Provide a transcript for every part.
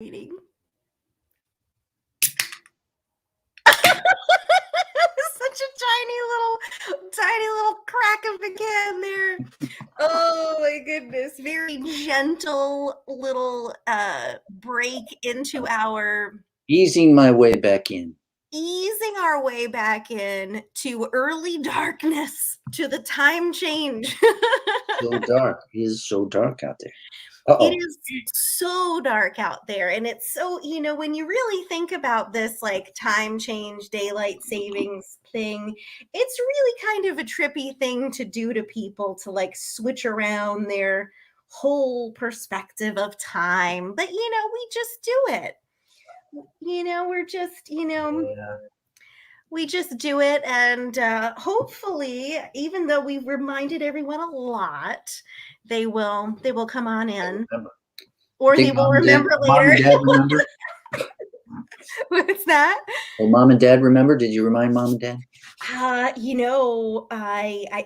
Meeting. Such a tiny little crack of the can there. Oh my goodness. Very gentle little break into our easing my way back in. Easing our way back in to early darkness, to the time change. So dark. It is so dark out there. It is so dark out there. And it's so, when you really think about this like time change, daylight savings thing, it's really kind of a trippy thing to do to people to like switch around their whole perspective of time. But, we just do it. We're just, we just do it. And hopefully, even though we've reminded everyone a lot, they will come on in. Or they will remember later. Mom and Dad remember? What's that? Well, Mom and Dad remember? Did you remind Mom and Dad? I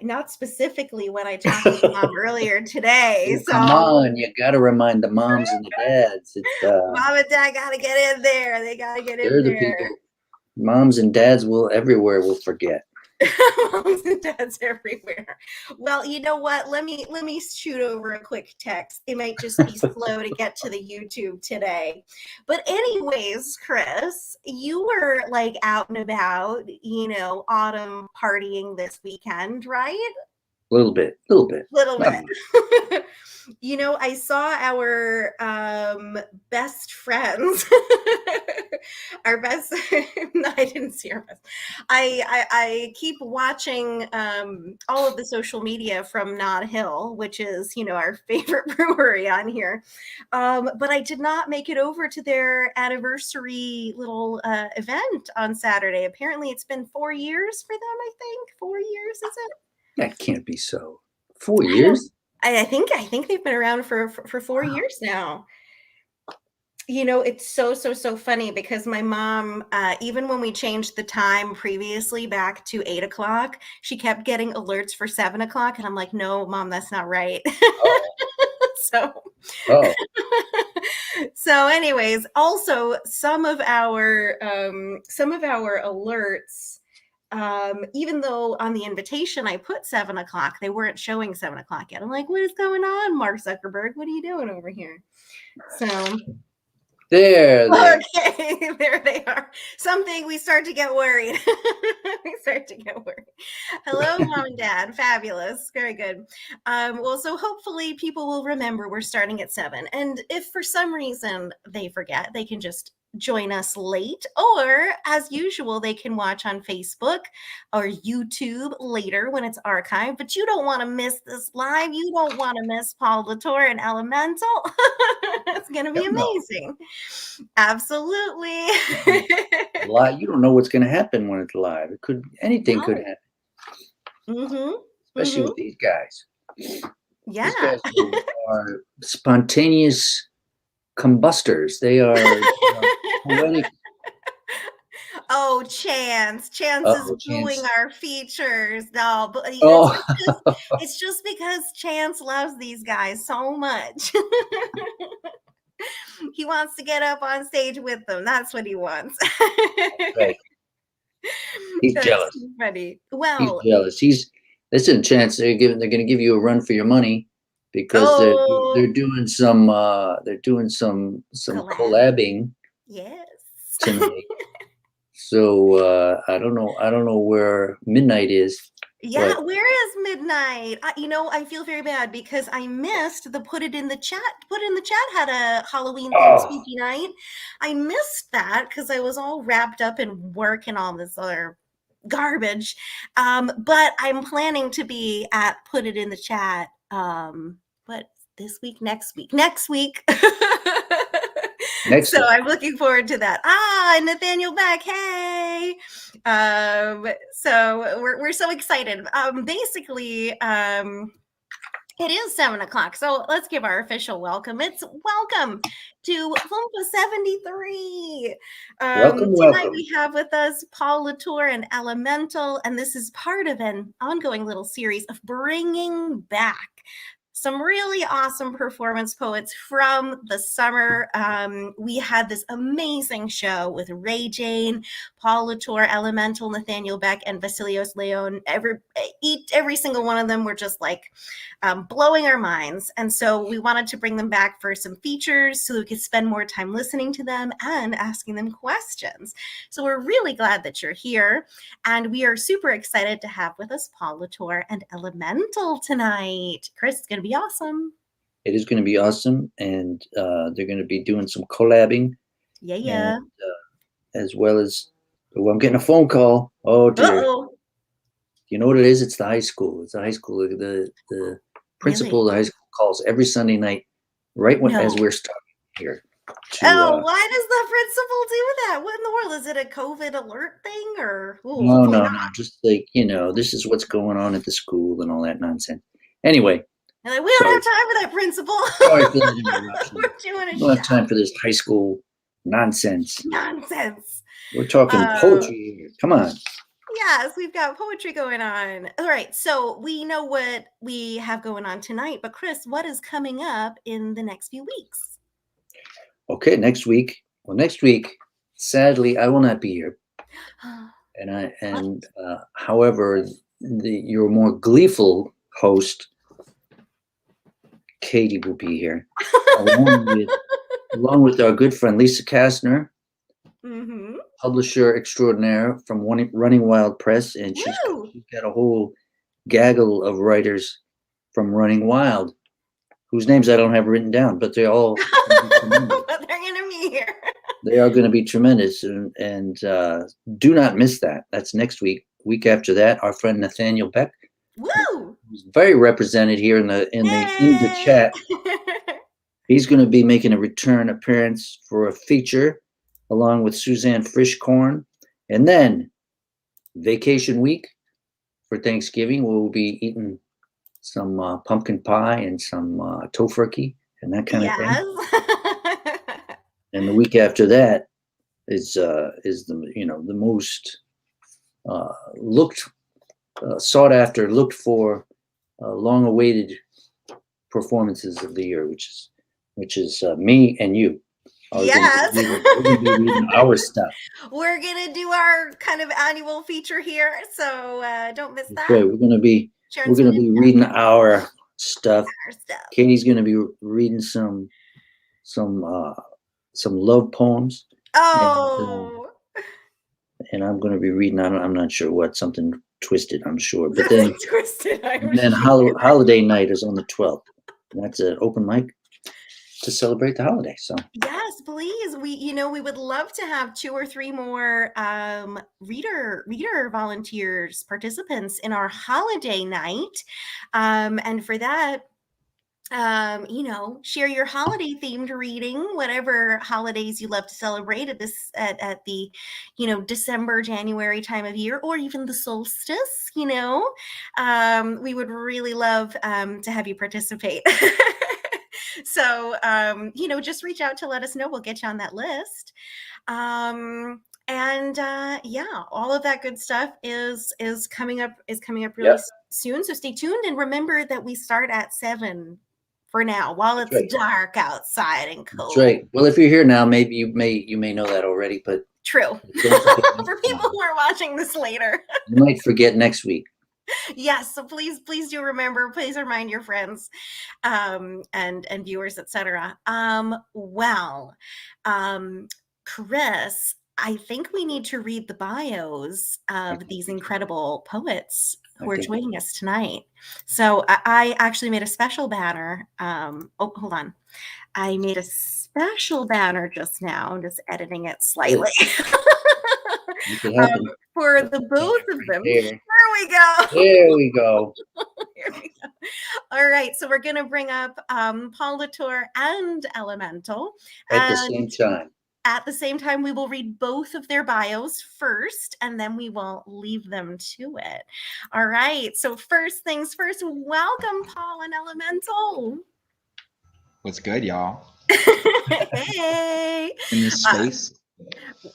not specifically when I talked to Mom earlier today. So come on, you got to remind the moms and the dads. Mom and Dad got to get in there. They got to get in there. The people. Moms and dads will forget. Moms and dads everywhere. Well, you know what? Let me shoot over a quick text. It might just be slow to get to the YouTube today. But anyways, Chris, you were like out and about, autumn partying this weekend, right? A little bit. I saw our best friends. Our best. No, I didn't see our best. I keep watching all of the social media from Nod Hill, which is our favorite brewery on here. But I did not make it over to their anniversary little event on Saturday. Apparently, it's been 4 years for them. I think 4 years, is it? That can't be so. 4 years? I think they've been around for 4 years now. It's so funny because my mom, even when we changed the time previously back to 8 o'clock, she kept getting alerts for 7 o'clock. And I'm like, no, Mom, that's not right. So anyways, also some of our alerts, even though on the invitation I put 7 o'clock, they weren't showing 7 o'clock yet. I'm like, what is going on, Mark Zuckerberg? What are you doing over here? So there. Okay, there they are. We start to get worried. Hello, Mom and Dad. Fabulous. Very good. Well, so hopefully people will remember we're starting at 7. And if for some reason they forget, they can just join us late, or as usual, they can watch on Facebook or YouTube later when it's archived. But you don't want to miss this live. You don't want to miss Paul LaTorre and Elemental. It's going to be amazing. Absolutely. Live. You don't know what's going to happen when it's live. Anything could happen. Especially with these guys. Yeah. These guys are spontaneous combustors. They are poetic. Oh, Chance is doing our features. No, but it's just because Chance loves these guys so much. He wants to get up on stage with them. That's what he wants. Right. He's jealous. Funny. Well, he's jealous. Listen, Chance. They're going to give you a run for your money because they're doing some collabing. Yes. Tonight. So I don't know where Midnight is. Yeah, where is Midnight? I feel very bad because I missed the Put in the Chat had a Halloween spooky night. I missed that because I was all wrapped up in work and all this other garbage. But I'm planning to be at Put It in the Chat. But this week, next week. So I'm looking forward to that. Nathaniel back. Hey. So we're so excited. Basically, it is 7 o'clock. So let's give our official welcome. It's welcome to FUMFA 73. Tonight we have with us Paul LaTorre and Elemental, and this is part of an ongoing little series of bringing back some really awesome performance poets from the summer. We had this amazing show with Ray Jane, Paul LaTorre Elemen2al, Nathaniel Beck, and Vasilios Leon. Every single one of them were just like blowing our minds. And so we wanted to bring them back for some features so we could spend more time listening to them and asking them questions. So we're really glad that you're here. And we are super excited to have with us Paul LaTorre and Elemen2al tonight. Chris, it's going to be awesome. It is going to be awesome. And they're going to be doing some collabing. Yeah. And, as well as, I'm getting a phone call. Oh, dear. Uh-oh. You know what it is? It's the high school. It's the high school. The principal of the high school calls every Sunday night, right as we're starting here. Why does the principal do that? What in the world? Is it a COVID alert thing or? No. Just like, this is what's going on at the school and all that nonsense. Anyway. We don't have time for that, principal. Sorry for that interruption. We're doing a show. We don't have time for this high school nonsense. We're talking poetry here. Come on. Yes, we've got poetry going on. All right, so we know what we have going on tonight, but Chris, what is coming up in the next few weeks? Okay, next week. Well, next week, sadly, I will not be here. However, your more gleeful host, Katie, will be here, along with our good friend Lisa Kastner, publisher extraordinaire from Running Wild Press, and she's got a whole gaggle of writers from Running Wild, whose names I don't have written down, but they're all but they're going to be here. They are going to be tremendous, and do not miss that. That's next week. Week after that, our friend Nathaniel Beck, who's very represented here in the chat. He's going to be making a return appearance for a feature along with Suzanne Frischkorn. And then vacation week for Thanksgiving, we'll be eating some pumpkin pie and some tofurkey and that kind of thing. And the week after that is the most sought after, looked for, long awaited performances of the year, which is me and you. Yes. We're going to be reading our stuff. We're going to do our kind of annual feature here, so don't miss that. Right. We're going to be reading our stuff. Katie's going to be reading some love poems. Oh. And I'm going to be reading, I'm not sure what, something twisted, I'm sure. But then holiday night is on the 12th. And that's an open mic to celebrate the holiday. So yes, please. We would love to have 2 or 3 more reader volunteers, participants in our holiday night. And for that, share your holiday themed reading, whatever holidays you love to celebrate at the December, January time of year, or even the solstice. We would really love to have you participate. So, just reach out to let us know. We'll get you on that list. All of that good stuff is coming up really soon. So stay tuned and remember that we start at 7 for now while it's dark outside and cold. That's right. Well, if you're here now, maybe you may know that already, but true. For people who are watching this later. You might forget next week. Yes, so please do remember. Please remind your friends, and viewers, etc. Chris, I think we need to read the bios of these incredible poets who are joining us tonight. So I actually made a special banner. Hold on. I made a special banner just now. I'm just editing it slightly. For the both of them. There we go. There we go. All right. So we're going to bring up Paul LaTorre and Elemen2al. At the same time. At the same time, we will read both of their bios first, and then we will leave them to it. All right. So first things first, welcome, Paul and Elemen2al. What's good, y'all? Hey. In this space.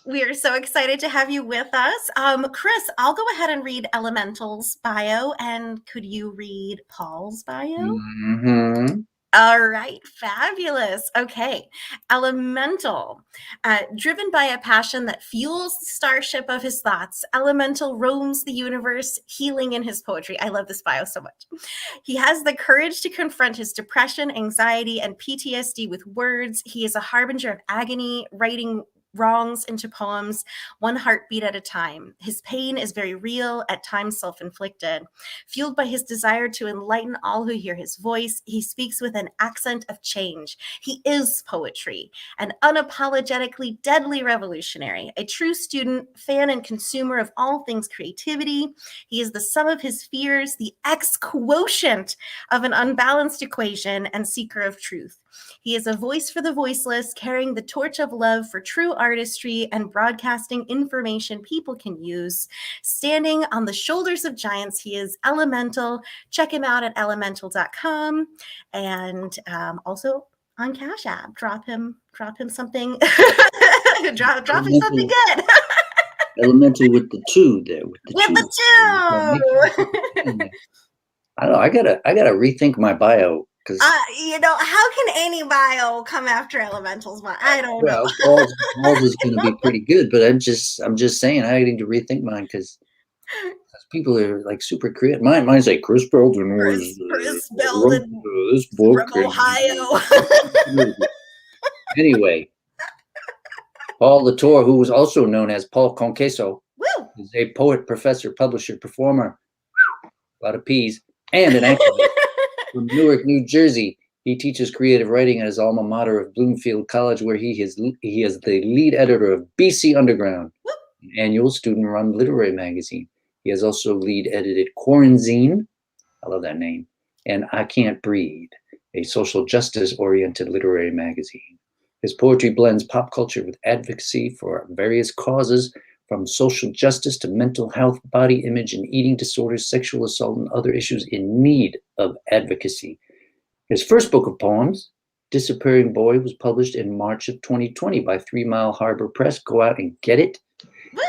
We are so excited to have you with us. Chris, I'll go ahead and read Elemental's bio, and could you read Paul's bio? Mm-hmm. All right, fabulous. Okay, Elemental. Driven by a passion that fuels the starship of his thoughts, Elemental roams the universe, healing in his poetry. I love this bio so much. He has the courage to confront his depression, anxiety, and PTSD with words. He is a harbinger of agony, writing wrongs into poems, one heartbeat at a time. His pain is very real, at times self-inflicted. Fueled by his desire to enlighten all who hear his voice, he speaks with an accent of change. He is poetry, an unapologetically deadly revolutionary, a true student, fan, and consumer of all things creativity. He is the sum of his fears, the X-quotient of an unbalanced equation, and seeker of truth. He is a voice for the voiceless, carrying the torch of love for true artistry and broadcasting information people can use. Standing on the shoulders of giants, he is Elemental. Check him out at elemental.com, and also on Cash App. Drop him something. drop him something good. Elemental with the two there. With the two. I don't know. I gotta rethink my bio. How can any bio come after Elemental's bio? I don't know. Paul's is going to be pretty good, but I'm just saying I need to rethink mine because people are like super creative. Mine's like Chris Belden wrote this book from Ohio. Anyway, Paul LaTorre, who was also known as Paul Conqueso, is a poet, professor, publisher, performer, a lot of P's, and an activist. From Newark, New Jersey. He teaches creative writing at his alma mater of Bloomfield College, where he is the lead editor of BC Underground, an annual student-run literary magazine. He has also lead edited Quarantine, I love that name, and I Can't Breathe, a social justice-oriented literary magazine. His poetry blends pop culture with advocacy for various causes, from social justice to mental health, body image and eating disorders, sexual assault, and other issues in need of advocacy. His first book of poems, Disappearing Boy, was published in March of 2020 by 3 Mile Harbor Press. Go out and get it.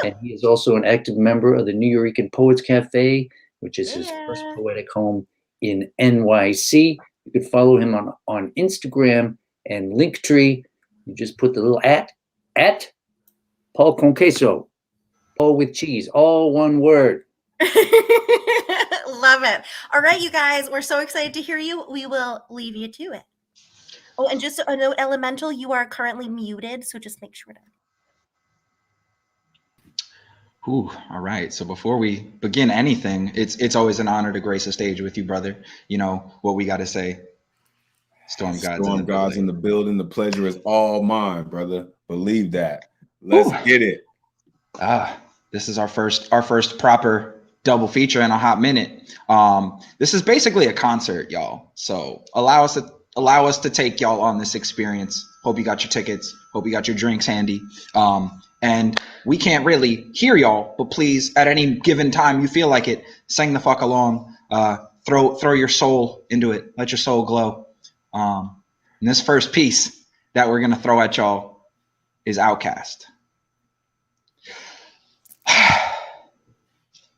And he is also an active member of the Nuyorican Poets Cafe, which is his first poetic home in NYC. You could follow him on Instagram and Linktree. You just put the little at Paul Conqueso. Paul with cheese, all one word. Love it. All right, you guys, we're so excited to hear you. We will leave you to it. Oh, and just a note, Elemental, you are currently muted, so just make sure to. Ooh, all right. So before we begin anything, it's always an honor to grace a stage with you, brother. You know what we got to say. Storm God's in the building. The pleasure is all mine, brother. Believe that. Let's get it. This is our first proper double feature in a hot minute. This is basically a concert, y'all. So allow us to take y'all on this experience. Hope you got your tickets. Hope you got your drinks handy. And we can't really hear y'all, but please, at any given time you feel like it, sing the fuck along. Throw your soul into it. Let your soul glow. And this first piece that we're gonna throw at y'all is Outcast.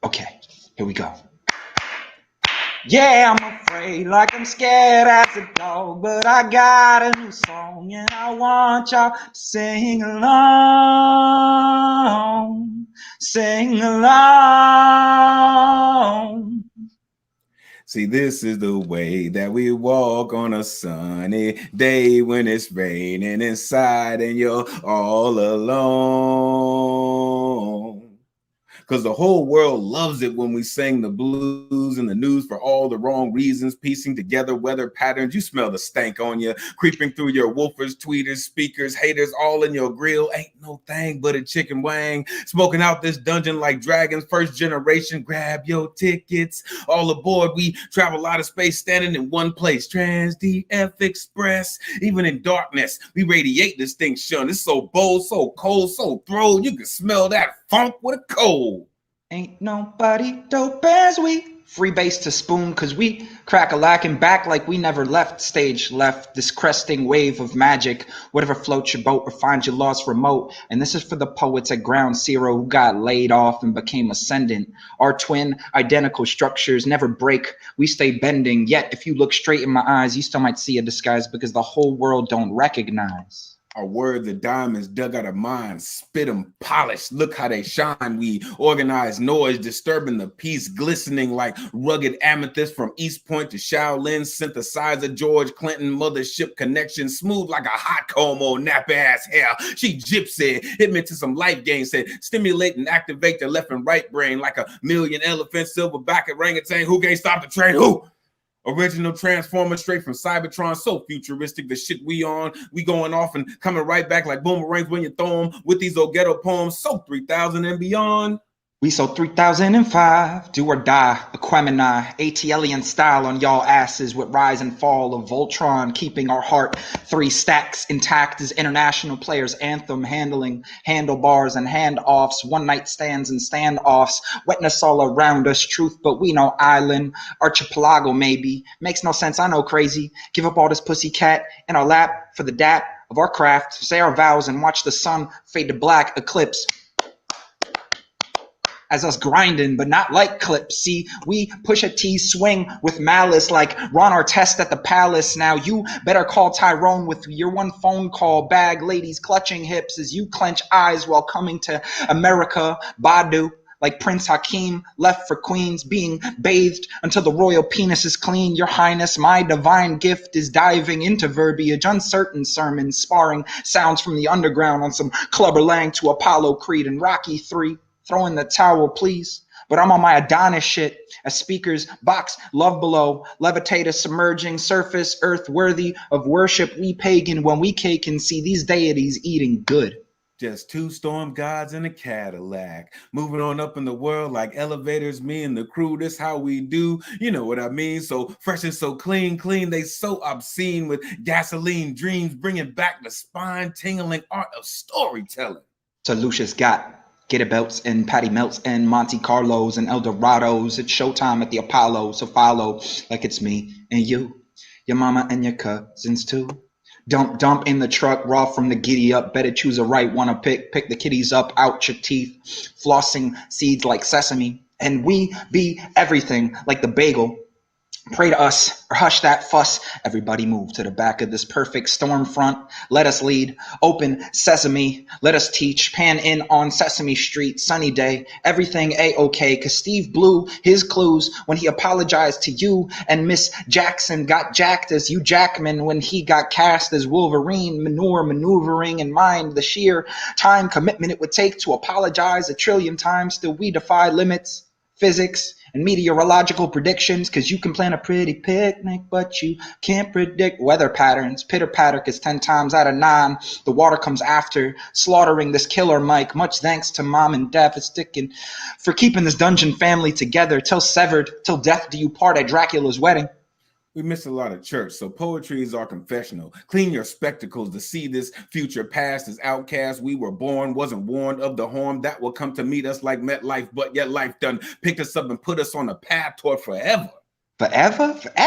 Okay, here we go. Yeah, I'm afraid like I'm scared as a dog, but I got a new song and I want y'all to sing along. Sing along. See, this is the way that we walk on a sunny day when it's raining inside and you're all alone. Because the whole world loves it when we sing the blues and the news for all the wrong reasons, piecing together weather patterns. You smell the stank on you, creeping through your woofers, tweeters, speakers, haters, all in your grill. Ain't no thing but a chicken wang. Smoking out this dungeon like dragons, first generation. Grab your tickets. All aboard, we travel out of space, standing in one place. TransDF Express. Even in darkness, we radiate this thing, shun. It's so bold, so cold, so thrilled. You can smell that funk with a cold. Ain't nobody dope as we. free base to spoon, cause we crack a lacking back like we never left stage left. This cresting wave of magic, whatever floats your boat or finds you lost remote. And this is for the poets at ground zero who got laid off and became ascendant. Our twin identical structures never break, we stay bending. Yet if you look straight in my eyes, you still might see a disguise because the whole world don't recognize. Our words are diamonds dug out of minds, spit them, polished, look how they shine. We organize noise, disturbing the peace, glistening like rugged amethyst from East Point to Shaolin, synthesizer, George Clinton, mothership connection, smooth like a hot comb on nap-ass hair. She gypsy, hit me to some life game, said, stimulate and activate the left and right brain like a million elephants, silverback orangutan, who can't stop the train, who? Original Transformer straight from Cybertron, so futuristic, the shit we on, we going off and coming right back like boomerangs when you throw them with these old ghetto poems, so 3000 and beyond. We so 3005, do or die, Aquemini, ATLian style on y'all asses with rise and fall of Voltron, keeping our heart 3 stacks intact as international players anthem, handling handlebars and handoffs, one night stands and standoffs, wetness all around us, truth, but we know island, archipelago maybe, makes no sense, I know crazy, give up all this pussy cat in our lap for the dap of our craft, say our vows and watch the sun fade to black, eclipse, as us grinding, but not like clips. See, we push a T swing with malice like Ron Artest at the Palace. Now you better call Tyrone with your one phone call, bag ladies clutching hips as you clench eyes while coming to America. Badu, like Prince Hakeem, left for Queens, being bathed until the royal penis is clean. Your Highness, my divine gift is diving into verbiage, uncertain sermons, sparring sounds from the underground on some Clubber Lang to Apollo Creed and Rocky 3. Throw in the towel, please. But I'm on my Adonis shit. As speakers box love below, levitate submerging surface, earth worthy of worship. We pagan when we cake and see these deities eating good. Just 2 storm gods in a Cadillac, moving on up in the world like elevators, me and the crew, this how we do, you know what I mean? So fresh and so clean, they so obscene with gasoline dreams, bringing back the spine-tingling art of storytelling. So Lucius got Get It Belts and Patty Melts and Monte Carlos and Eldorados. It's showtime at the Apollo, so follow like it's me and you, your mama and your cousins too. Dump in the truck, raw from the giddy up. Better choose a right one to pick the kitties up out your teeth. Flossing seeds like sesame. And we be everything like the bagel. Pray to us or hush that fuss. Everybody move to the back of this perfect storm front. Let us lead. Open sesame. Let us teach. Pan in on Sesame Street. Sunny day. Everything A-OK. Cause Steve blew his clues when he apologized to you. And Miss Jackson got jacked as Hugh Jackman when he got cast as Wolverine. Maneuvering in mind the sheer time commitment it would take to apologize 1 trillion times. Still we defy limits. Physics and meteorological predictions, because you can plan a pretty picnic, but you can't predict weather patterns. Pitter patter, because 10 times out of 9, the water comes after slaughtering this killer Mike. Much thanks to mom and dad for sticking, for keeping this dungeon family together till severed, till death do you part at Dracula's wedding. We miss a lot of church, so poetry is our confessional. Clean your spectacles to see this future past as outcast. We were born, wasn't warned of the harm that will come to meet us like MetLife, but yet life done picked us up and put us on a path toward forever. Forever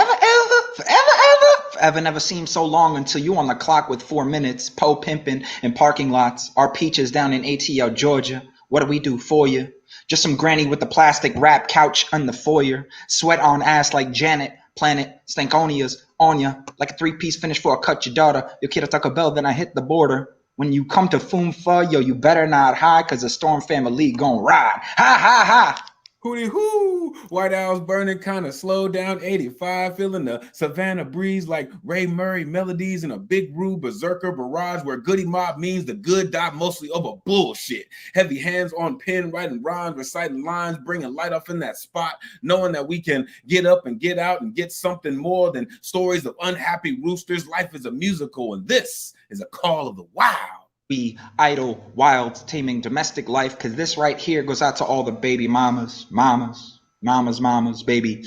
never seemed so long until you on the clock with 4 minutes, pimping in parking lots. Our peaches down in ATL, Georgia. What do we do for you? Just some granny with the plastic wrap couch in the foyer. Sweat on ass like Janet. Planet Stankonia's on ya, like a 3-piece finish for a cut your daughter. Your kid a Taco Bell, then I hit the border. When you come to FUMFA, yo, you better not hide, cause the Storm family gon' ride. Ha ha ha! Hootie hoo! White Owl's burning kind of slow down 85, feeling the Savannah breeze like Ray Murray melodies in a big rude berserker barrage where goody mob means the good die mostly over bullshit. Heavy hands on pen, writing rhymes, reciting lines, bringing light up in that spot, knowing that we can get up and get out and get something more than stories of unhappy roosters. Life is a musical, and this is a call of the wild. Be idle, wild, taming domestic life, cause this right here goes out to all the baby mamas, baby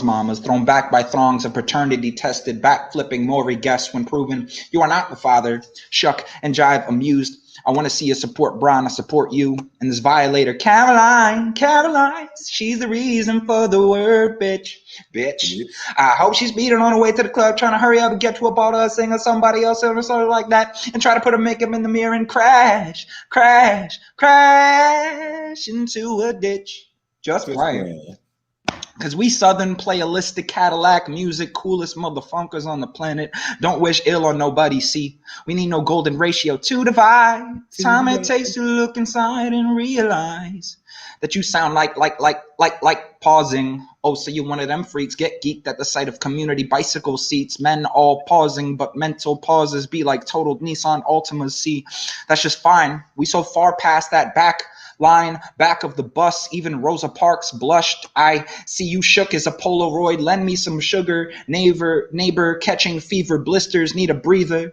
mamas, thrown back by throngs of paternity tested, back flipping Maury guests when proven you are not the father. Shuck and jive amused I want to see you support Brian. I support you. And this violator, Caroline, she's the reason for the word, bitch. I hope she's beating on her way to the club, trying to hurry up and get to a bar to sing or somebody else or something like that, and try to put her makeup in the mirror and crash into a ditch. Just playing. Because we Southern playalistic Cadillac music, coolest motherfuckers on the planet. Don't wish ill on nobody, see. We need no golden ratio to divide. Time it takes to look inside and realize that you sound like pausing. Oh, so you one of them freaks get geeked at the sight of community bicycle seats. Men all pausing, but mental pauses be like totaled Nissan Altimas. See, that's just fine. We so far past that back of the bus, even Rosa Parks blushed. I see you shook as a Polaroid. Lend me some sugar. Neighbor catching fever blisters. Need a breather.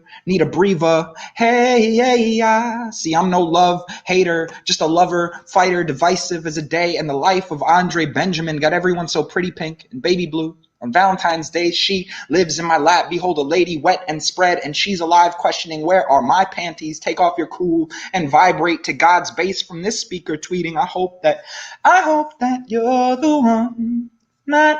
Hey, see, I'm no love hater, just a lover, fighter, divisive as a day. And the life of Andre Benjamin got everyone so pretty pink and baby blue. On Valentine's Day, she lives in my lap. Behold, a lady wet and spread, and she's alive, questioning, where are my panties? Take off your cool and vibrate to God's bass from this speaker tweeting, I hope that you're the one, not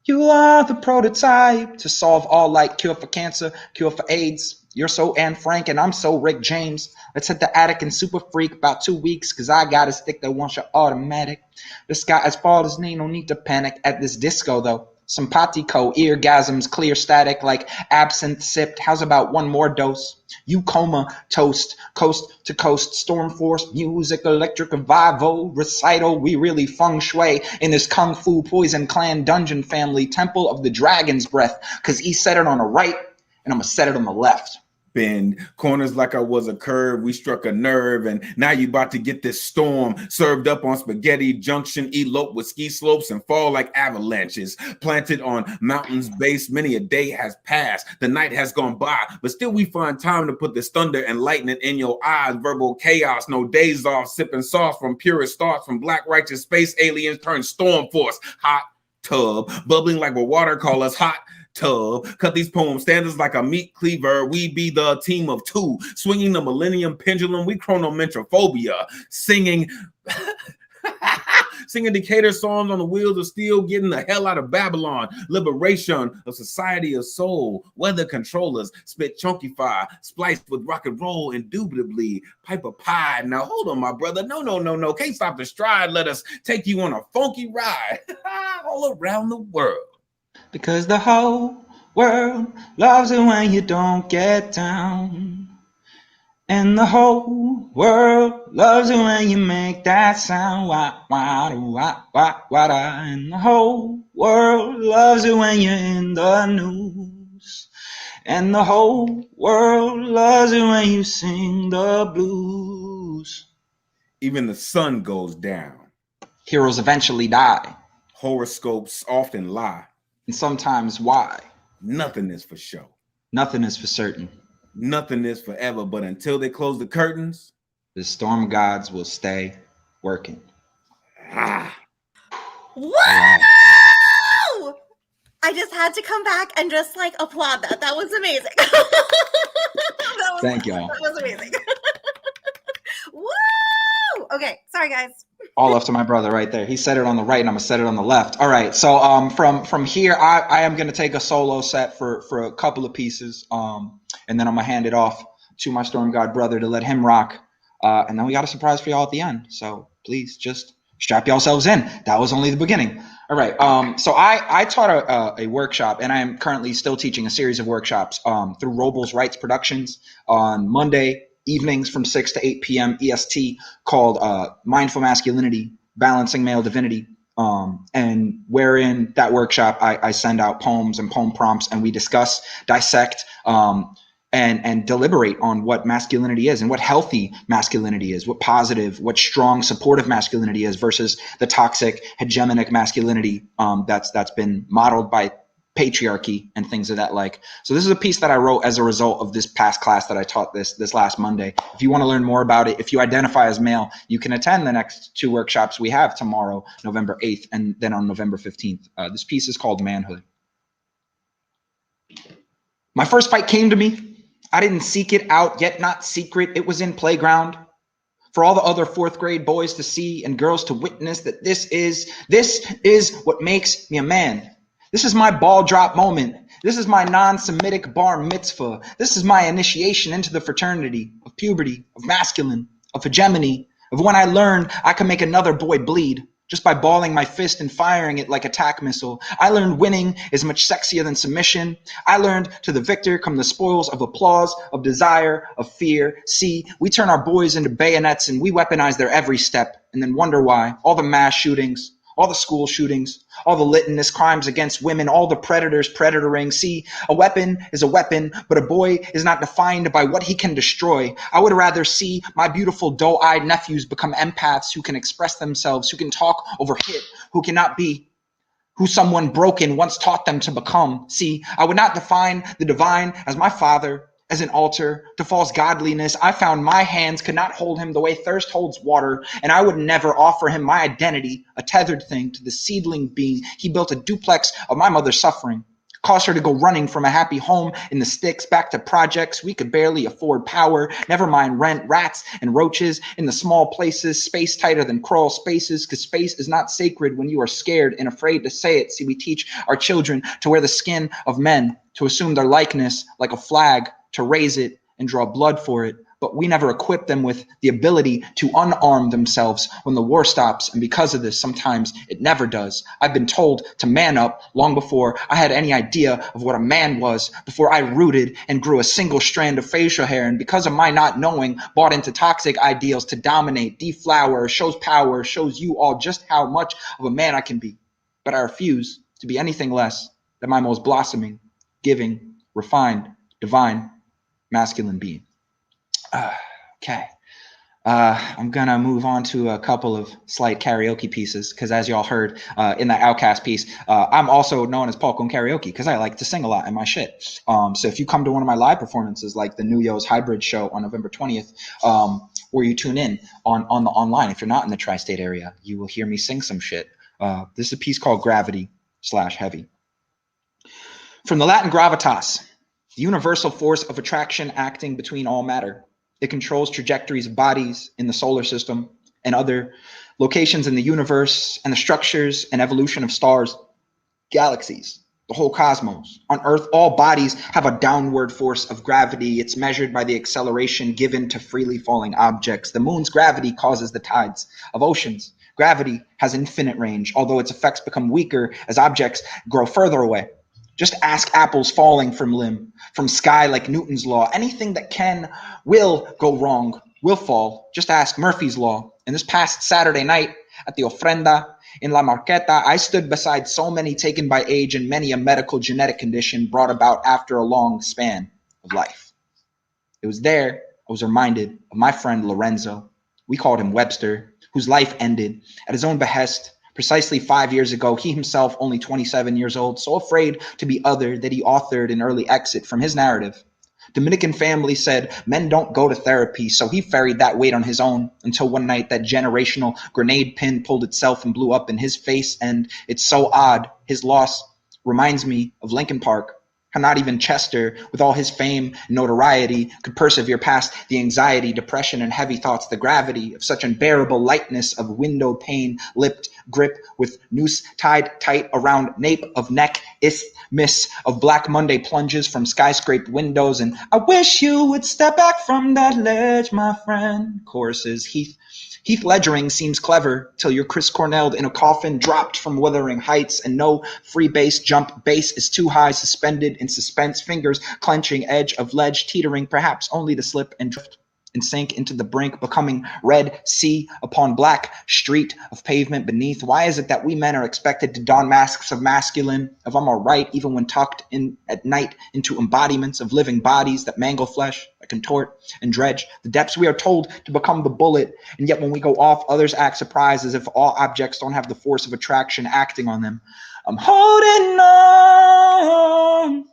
you are the prototype to solve all, like cure for cancer, cure for AIDS. You're so Anne Frank and I'm so Rick James. Let's hit the attic and super freak about 2 weeks, cause I got a stick that wants your automatic. This guy as far as name, no need to panic at this disco though. Simpatico, eargasms, clear static like absinthe sipped. How's about one more dose? You coma, toast, coast to coast, storm force, music, electric revival, recital. We really feng shui in this kung fu poison clan dungeon family temple of the dragon's breath. Cause he set it on the right and I'm gonna set it on the left. Bend corners like I was a curve. We struck a nerve, and now you about to get this storm served up on spaghetti junction. Elope with ski slopes and fall like avalanches. Planted on mountains base, many a day has passed. The night has gone by, but still we find time to put this thunder and lightning in your eyes. Verbal chaos, no days off. Sipping sauce from purest thoughts from black righteous space aliens turn storm force. Hot tub, bubbling like what water call us hot tub. Cut these poem standards like a meat cleaver. We be the team of two, swinging the millennium pendulum. We chronometrophobia, singing Decatur songs on the wheels of steel, getting the hell out of Babylon. Liberation of society of soul. Weather controllers spit chunky fire, spliced with rock and roll, indubitably. Piper pie. Now hold on, my brother. No. Can't stop the stride. Let us take you on a funky ride all around the world. Because the whole world loves it when you don't get down. And the whole world loves it when you make that sound. And the whole world loves it when you're in the news. And the whole world loves it when you sing the blues. Even the sun goes down. Heroes eventually die. Horoscopes often lie. And sometimes why? Nothing is for show. Nothing is for certain. Nothing is forever, but until they close the curtains, the storm gods will stay working. Woo! I just had to come back and just like applaud that. That was amazing. Thank y'all. That was amazing. Woo! Okay, sorry guys. All left to my brother right there. He said it on the right and I'm gonna set it on the left. All right, so from here I am gonna take a solo set for a couple of pieces, and then I'm gonna hand it off to my Storm God brother to let him rock, and then we got a surprise for y'all at the end, so please just strap yourselves in. That was only the beginning. All right, so I taught a workshop, and I am currently still teaching a series of workshops through Robles Rights Productions on Monday evenings from 6 to 8 p.m. EST, called Mindful Masculinity, Balancing Male Divinity, and wherein that workshop I send out poems and poem prompts, and we discuss, dissect, and deliberate on what masculinity is and what healthy masculinity is, what positive, what strong, supportive masculinity is versus the toxic, hegemonic masculinity that's been modeled by patriarchy and things of that like. So this is a piece that I wrote as a result of this past class that I taught this last Monday. If you want to learn more about it, if you identify as male, you can attend the next two workshops we have tomorrow, November 8th, and then on November 15th. This piece is called Manhood. My first fight came to me. I didn't seek it out, yet not secret. It was in playground for all the other fourth grade boys to see and girls to witness that this is what makes me a man. This is my ball drop moment. This is my non-Semitic bar mitzvah. This is my initiation into the fraternity of puberty, of masculine, of hegemony, of when I learned I could make another boy bleed just by balling my fist and firing it like a tack missile. I learned winning is much sexier than submission. I learned to the victor come the spoils of applause, of desire, of fear. See, we turn our boys into bayonets and we weaponize their every step and then wonder why all the mass shootings, all the school shootings, all the litanious crimes against women, all the predators predatoring. See, a weapon is a weapon, but a boy is not defined by what he can destroy. I would rather see my beautiful doe-eyed nephews become empaths who can express themselves, who can talk over hit, who cannot be who someone broken once taught them to become. See, I would not define the divine as my father, as an altar to false godliness. I found my hands could not hold him the way thirst holds water, and I would never offer him my identity, a tethered thing to the seedling being. He built a duplex of my mother's suffering, caused her to go running from a happy home in the sticks back to projects we could barely afford power, never mind rent, rats and roaches in the small places, space tighter than crawl spaces, because space is not sacred when you are scared and afraid to say it. See, we teach our children to wear the skin of men, to assume their likeness like a flag, to raise it and draw blood for it. But we never equip them with the ability to unarm themselves when the war stops. And because of this, sometimes it never does. I've been told to man up long before I had any idea of what a man was, before I rooted and grew a single strand of facial hair. And because of my not knowing, bought into toxic ideals to dominate, deflower, shows power, shows you all just how much of a man I can be. But I refuse to be anything less than my most blossoming, giving, refined, divine, masculine being. Okay. I'm gonna move on to a couple of slight karaoke pieces because, as y'all heard in that Outcast piece, I'm also known as Paul Con Karaoke because I like to sing a lot in my shit. So if you come to one of my live performances, like the New Yo's Hybrid show on November 20th, where you tune in on the online, if you're not in the tri-state area, you will hear me sing some shit. This is a piece called Gravity/Heavy. From the Latin gravitas, the universal force of attraction acting between all matter. It controls trajectories of bodies in the solar system and other locations in the universe and the structures and evolution of stars, galaxies, the whole cosmos. On Earth, all bodies have a downward force of gravity. It's measured by the acceleration given to freely falling objects. The moon's gravity causes the tides of oceans. Gravity has infinite range, although its effects become weaker as objects grow further away. Just ask apples falling from limb, from sky like Newton's law. Anything that will go wrong, will fall. Just ask Murphy's law. And this past Saturday night at the Ofrenda in La Marqueta, I stood beside so many taken by age and many a medical genetic condition brought about after a long span of life. It was there I was reminded of my friend Lorenzo. We called him Webster, whose life ended at his own behest. Precisely 5 years ago, he himself, only 27 years old, so afraid to be other that he authored an early exit from his narrative. Dominican family said men don't go to therapy, so he ferried that weight on his own until one night that generational grenade pin pulled itself and blew up in his face. And it's so odd. His loss reminds me of Lincoln Park. How not even Chester, with all his fame and notoriety, could persevere past the anxiety, depression, and heavy thoughts, the gravity of such unbearable lightness of window pane, lipped grip with noose tied tight around nape of neck, isthmus of Black Monday plunges from skyscraped windows, and I wish you would step back from that ledge, my friend. Choruses. Heath Ledgering seems clever till you're Chris Cornelled in a coffin, dropped from wuthering heights, and no free bass jump. Bass is too high, suspended in suspense, fingers clenching edge of ledge, teetering perhaps only to slip and drift and sink into the brink, becoming red sea upon black street of pavement beneath. Why is it that we men are expected to don masks of masculine, of I'm all right, even when tucked in at night into embodiments of living bodies that mangle flesh, that contort and dredge the depths? We are told to become the bullet, and yet when we go off, others act surprised as if all objects don't have the force of attraction acting on them. I'm holding on.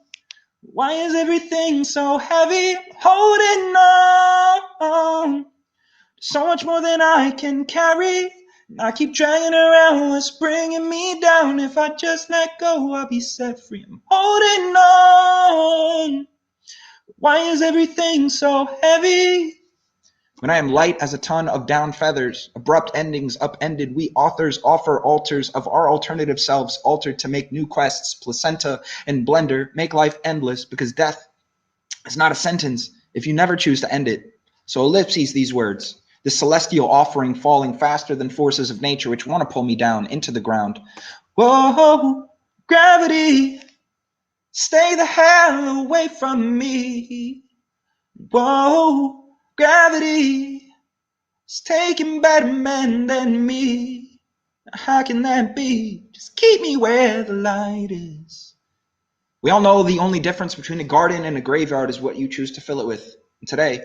Why is everything so heavy? Holding on. So much more than I can carry. I keep dragging around what's bringing me down. If I just let go, I'll be set free. I'm holding on. Why is everything so heavy? When I am light as a ton of down feathers, abrupt endings upended, we authors offer altars of our alternative selves, altered to make new quests, placenta and blender, make life endless, because death is not a sentence if you never choose to end it. So ellipses these words, this celestial offering falling faster than forces of nature which want to pull me down into the ground. Whoa, gravity, stay the hell away from me. Whoa, gravity, it's taking better men than me. How can that be? Just keep me where the light is. We all know the only difference between a garden and a graveyard is what you choose to fill it with. And today,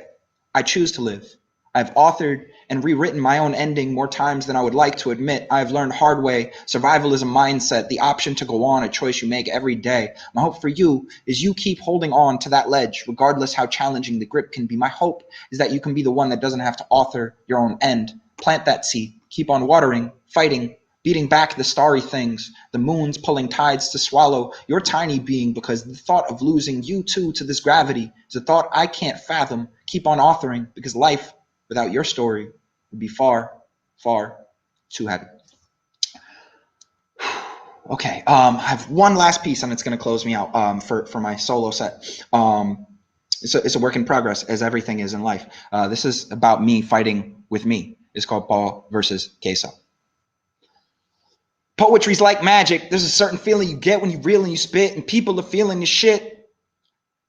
I choose to live. I've authored and rewritten my own ending more times than I would like to admit. I've learned hard way. Survival is a mindset, the option to go on, a choice you make every day. My hope for you is you keep holding on to that ledge, regardless how challenging the grip can be. My hope is that you can be the one that doesn't have to author your own end. Plant that seed. Keep on watering, fighting, beating back the starry things, the moons pulling tides to swallow your tiny being, because the thought of losing you too to this gravity is a thought I can't fathom. Keep on authoring, because life without your story would be far, far too heavy. Okay, I have one last piece and it's going to close me out for my solo set. It's a work in progress, as everything is in life. This is about me fighting with me. It's called Paul versus Queso. Poetry's like magic. There's a certain feeling you get when you reel and you spit, and people are feeling your shit.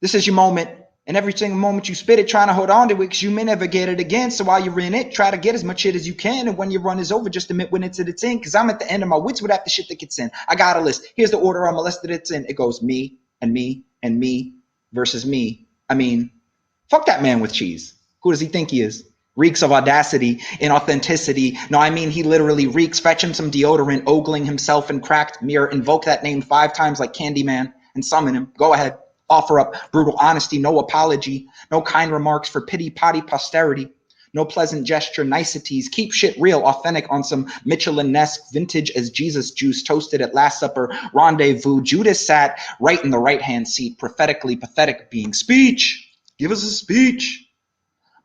This is your moment, and every single moment you spit it, trying to hold on to it, because you may never get it again. So while you're in it, try to get as much shit as you can, and when your run is over, just admit when it's at its end, because I'm at the end of my wits without the shit that gets in. I got a list. Here's the order I'm molested it's in. It goes me, and me, and me, versus me. I mean, fuck that man with cheese. Who does he think he is? Reeks of audacity, inauthenticity. No, I mean he literally reeks. Fetch him some deodorant, ogling himself in cracked mirror. Invoke that name 5 times like Candyman and summon him. Go ahead. Offer up brutal honesty, no apology, no kind remarks for pity-potty posterity, no pleasant gesture niceties. Keep shit real, authentic on some Michelin-esque vintage as Jesus juice toasted at Last Supper rendezvous. Judas sat right in the right-hand seat, prophetically pathetic being. Speech! Give us a speech!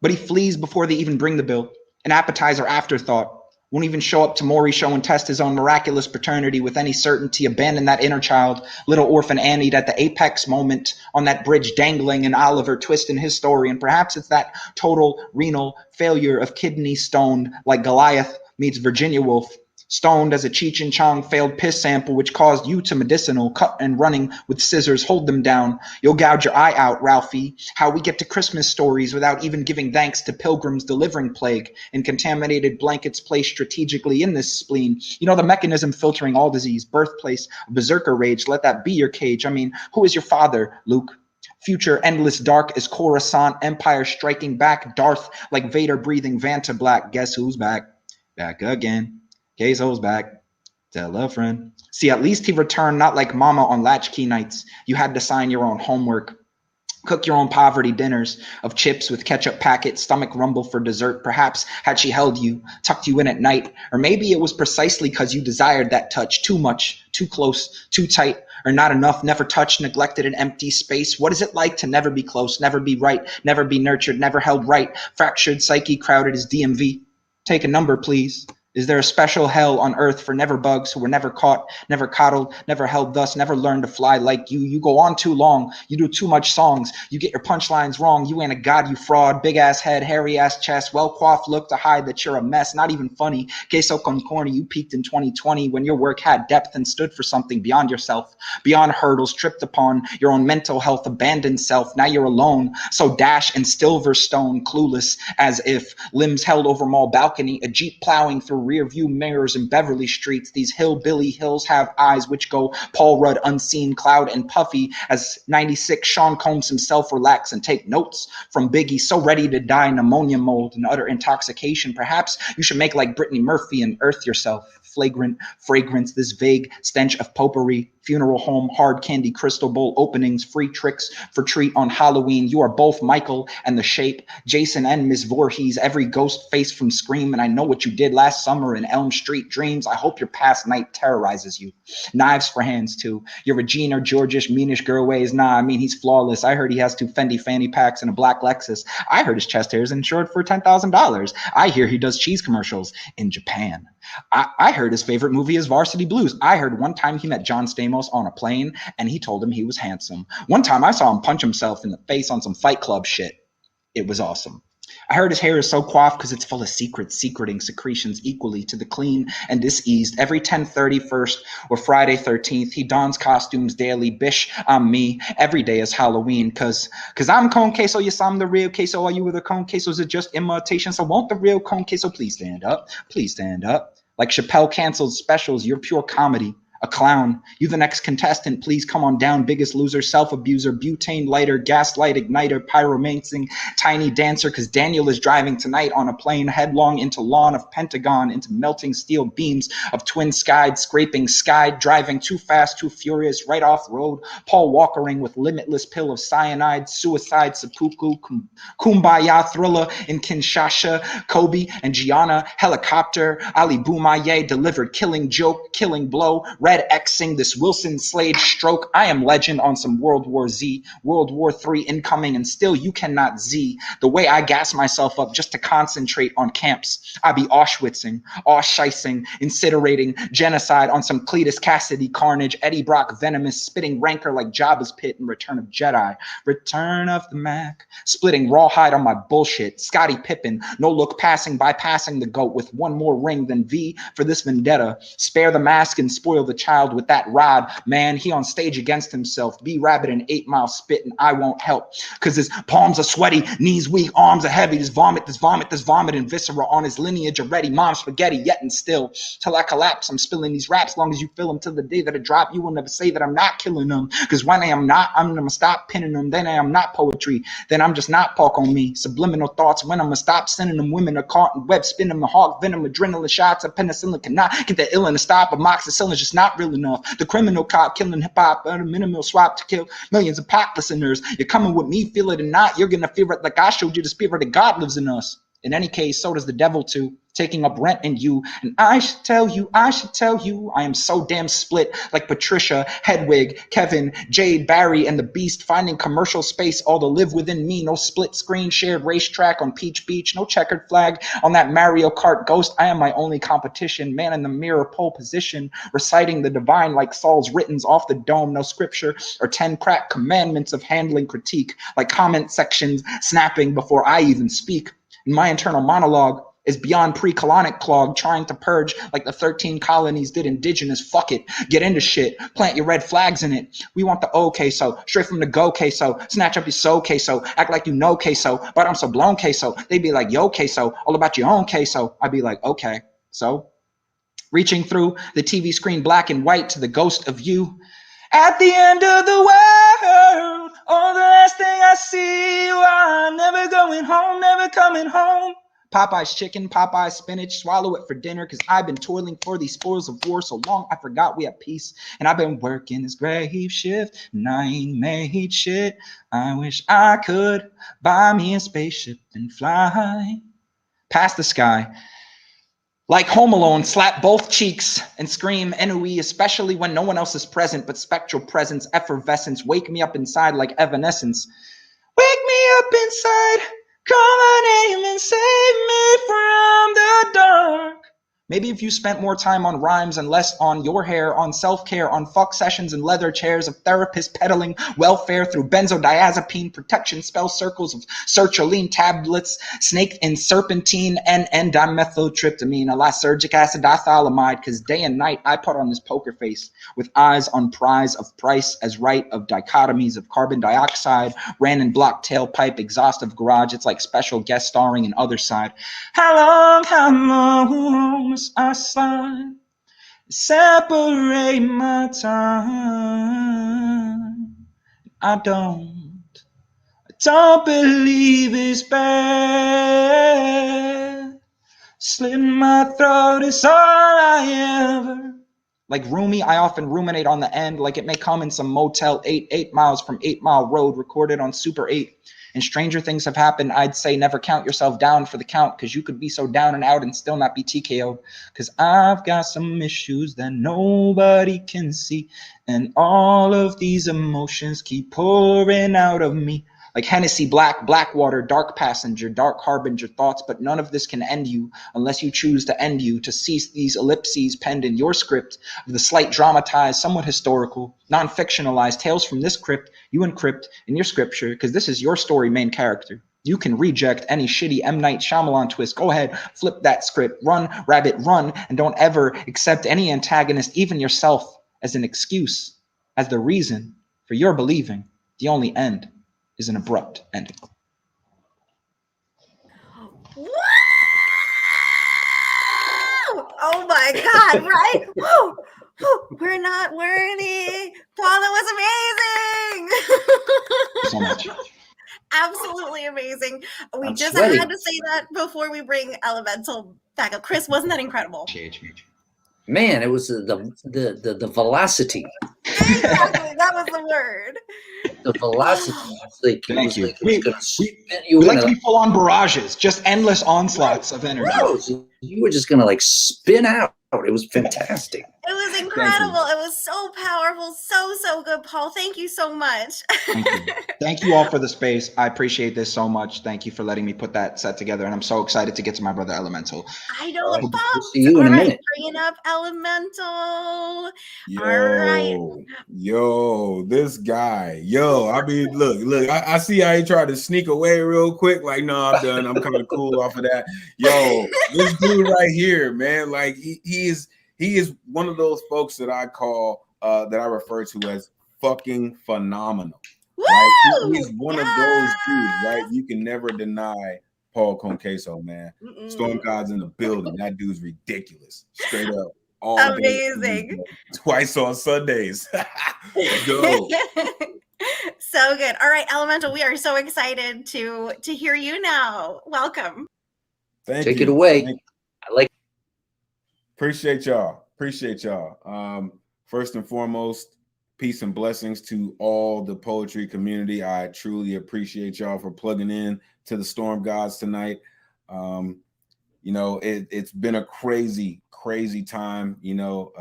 But he flees before they even bring the bill. An appetizer afterthought. Won't even show up to Maury show and test his own miraculous paternity with any certainty. Abandon that inner child, little orphan Annie, at the apex moment on that bridge dangling, and Oliver twisting his story. And perhaps it's that total renal failure of kidney stoned, like Goliath meets Virginia Woolf. Stoned as a Cheech and Chong failed piss sample, which caused you to medicinal, cut and running with scissors, hold them down. You'll gouge your eye out, Ralphie. How we get to Christmas stories without even giving thanks to pilgrims delivering plague, and contaminated blankets placed strategically in this spleen. You know the mechanism filtering all disease, birthplace, berserker rage. Let that be your cage. I mean, who is your father, Luke? Future endless dark as Coruscant, Empire striking back, Darth like Vader breathing Vanta Black. Guess who's back? Back again. Queso's back. Tell a friend. See, at least he returned not like mama on latchkey nights. You had to sign your own homework. Cook your own poverty dinners of chips with ketchup packets, stomach rumble for dessert. Perhaps had she held you, tucked you in at night, or maybe it was precisely because you desired that touch too much, too close, too tight, or not enough, never touched, neglected, an empty space. What is it like to never be close, never be right, never be nurtured, never held right, fractured psyche crowded as DMV? Take a number, please. Is there a special hell on earth for never bugs who were never caught, never coddled, never held thus, never learned to fly like you? You go on too long. You do too much songs. You get your punchlines wrong. You ain't a god, you fraud. Big ass head, hairy ass chest, well coiffed look to hide that you're a mess. Not even funny. Queso con corny, you peaked in 2020 when your work had depth and stood for something beyond yourself, beyond hurdles, tripped upon your own mental health, abandoned self. Now you're alone. So dash in Silverstone, clueless as if limbs held over mall balcony, a Jeep plowing through rear view mirrors in Beverly streets. These hillbilly hills have eyes which go Paul Rudd unseen, cloud and puffy as 96 Sean Combs himself relax and take notes from Biggie, so ready to die, pneumonia mold and utter intoxication. Perhaps you should make like Brittany Murphy and earth yourself. Flagrant fragrance, this vague stench of potpourri, funeral home, hard candy, crystal bowl openings, free tricks for treat on Halloween. You are both Michael and the Shape, Jason and Miss Voorhees, every ghost face from Scream, and I know what you did last summer in Elm Street Dreams. I hope your past night terrorizes you. Knives for hands too. Your Regina Georgish meanish girl ways. Nah, I mean he's flawless. I heard he has 2 Fendi fanny packs and a black Lexus. I heard his chest hair is insured for $10,000. I hear he does cheese commercials in Japan. I heard his favorite movie is Varsity Blues. I heard one time he met John Stamos on a plane and he told him he was handsome. One time I saw him punch himself in the face on some Fight Club shit. It was awesome. I heard his hair is so coiffed because it's full of secrets, secreting secretions equally to the clean and diseased. Every 10/31st or Friday 13th, he dons costumes daily. Bish, I'm me. Every day is Halloween because I'm Cone Queso. Yes, I'm the real Queso. Are you the Cone Quesos are just imitation? So won't the real Cone Queso please stand up? Please stand up. Like Chappelle canceled specials, you're pure comedy. A clown. You the next contestant, please come on down. Biggest loser, self-abuser, butane lighter, gaslight igniter, pyromancing, tiny dancer, because Daniel is driving tonight on a plane headlong into lawn of Pentagon, into melting steel beams of twin skied, scraping sky, driving too fast, too furious, right off road, Paul Walkering with limitless pill of cyanide, suicide, seppuku, kumbaya thriller in Kinshasa, Kobe and Gianna, helicopter, Ali Boumaye delivered killing joke, killing blow, red Xing this Wilson Slade stroke. I am legend on some World War Z, World War III incoming, and still you cannot Z. The way I gas myself up just to concentrate on camps. I be Auschwitzing, Auschicing, incinerating, genocide on some Cletus Cassidy carnage, Eddie Brock venomous, spitting rancor like Jabba's pit in Return of Jedi. Return of the Mac, splitting rawhide on my bullshit. Scottie Pippen, no look passing, bypassing the GOAT with one more ring than V for this vendetta. Spare the mask and spoil the child with that rod. Man, he on stage against himself. B Rabbit and 8 Mile spit and I won't help. Cause his palms are sweaty, knees weak, arms are heavy. This vomit and viscera on his lineage already. Mom spaghetti yet and still. Till I collapse, I'm spilling these raps long as you fill them till the day that I drop. You will never say that I'm not killing them. Cause when I am not, I'm gonna stop pinning them. Then I am not poetry. Then I'm just not pork on me. Subliminal thoughts when I'm gonna stop sending them. Women are caught in web spinning. The hawk venom, adrenaline shots of penicillin cannot get the ill in to stop. Amoxicillin is just not real enough. The criminal cop killing hip hop at a minimal swap to kill millions of pop listeners. You're coming with me, feel it or not. You're gonna feel it like I showed you. The spirit of God lives in us. In any case, so does the devil too, taking up rent in you. And I should tell you, I am so damn split, like Patricia, Hedwig, Kevin, Jade, Barry, and the Beast, finding commercial space all to live within me. No split screen, shared racetrack on Peach Beach, no checkered flag on that Mario Kart ghost. I am my only competition, man in the mirror, pole position, reciting the divine like Saul's writtens off the dome. No scripture or 10 crack commandments of handling critique, like comment sections snapping before I even speak. My internal monologue is beyond pre-colonic clog, trying to purge like the 13 colonies did indigenous. Fuck it, get into shit, plant your red flags in it. We want the O queso, straight from the go queso, snatch up your soul queso, act like you know queso, but I'm so blown queso. They be like, yo queso, all about your own queso. I be like, okay, so reaching through the TV screen black and white to the ghost of you. At the end of the world, oh, the last thing I see you are never going home, never coming home. Popeye's chicken, Popeye's spinach, swallow it for dinner, cause I've been toiling for these spoils of war so long I forgot we have peace. And I've been working this grave shift, and I ain't made shit. I wish I could buy me a spaceship and fly past the sky. Like Home Alone, slap both cheeks and scream ennui, especially when no one else is present, but spectral presence, effervescence, wake me up inside like evanescence. Wake me up inside, call my name and save me from the dark. Maybe if you spent more time on rhymes and less on your hair, on self-care, on fuck sessions and leather chairs of therapists peddling welfare through benzodiazepine protection spell circles of sertraline tablets, snaked in serpentine and dimethyltryptamine, a lysergic acid dithylamide, because day and night I put on this poker face with eyes on prize of price as right of dichotomies of carbon dioxide, ran and blocked tailpipe, exhaust of garage. It's like special guest starring in Other Side. How long must I slide? Separate my time. I don't believe it's bad. Slit my throat is all I ever Like Rumi, I often ruminate on the end, like it may come in some Motel 8 miles from 8 Mile Road, recorded on Super 8. And stranger things have happened. I'd say never count yourself down for the count, because you could be so down and out and still not be TKO'd. Because I've got some issues that nobody can see, and all of these emotions keep pouring out of me. Like Hennessy, Blackwater, dark passenger, dark harbinger thoughts, but none of this can end you unless you choose to end you, to cease these ellipses penned in your script of the slight dramatized, somewhat historical, non-fictionalized tales from this crypt you encrypt in your scripture, because this is your story main character. You can reject any shitty M. Night Shyamalan twist. Go ahead, flip that script, run, rabbit, run, and don't ever accept any antagonist, even yourself, as an excuse, as the reason for your believing. The only end is an abrupt ending. Woo! Oh my God, right? Woo! Woo! We're not worthy. Paul, that was amazing. So much. Absolutely amazing. We I'm just sweating. had to say that before we bring Elemental back up. Chris, wasn't that incredible? Man, it was the velocity. Exactly, that was the word. The velocity. Thank you. It was gonna spin you We in like to be full on barrages, just endless onslaughts of energy. You were just gonna like spin out. It was fantastic. It was incredible. It was so powerful. So good, Paul. Thank you so much. Thank you. Thank you all for the space. I appreciate this so much. Thank you for letting me put that set together. And I'm so excited to get to my brother Elemental. I know the We'll pops. see you in a minute. Bringing up Elemental. Yo, All right. yo, this guy, yo. I mean, look. I see how he tried to sneak away real quick. Like, no, I'm done. I'm kind of cool off of that. Yo, this dude right here, man. Like, he is one of those folks that I call that I refer to as fucking phenomenal. Right? He's one of those dudes, right? You can never deny Paul Conqueso, man. Storm God's in the building. That dude's ridiculous. Straight up. All amazing. Day, twice on Sundays. Go. So good. All right, Elemental, we are so excited to hear you now. Welcome. Take it away. I like. Appreciate y'all. First and foremost, peace and blessings to all the poetry community. I truly appreciate y'all for plugging in to the Storm Gods tonight. You know, it's been a crazy time. You know,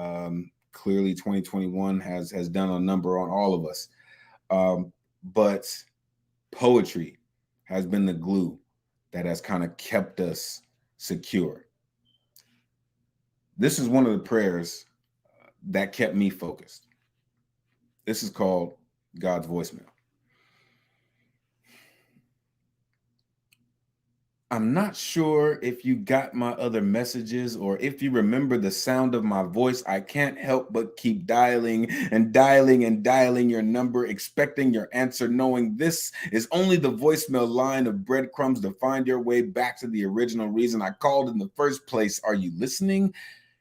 clearly 2021 has done a number on all of us. But poetry has been the glue that has kind of kept us secure. This is one of the prayers that kept me focused. This is called God's voicemail. I'm not sure if you got my other messages or if you remember the sound of my voice. I can't help but keep dialing and dialing and dialing your number, expecting your answer, knowing this is only the voicemail line of breadcrumbs to find your way back to the original reason I called in the first place. Are you listening?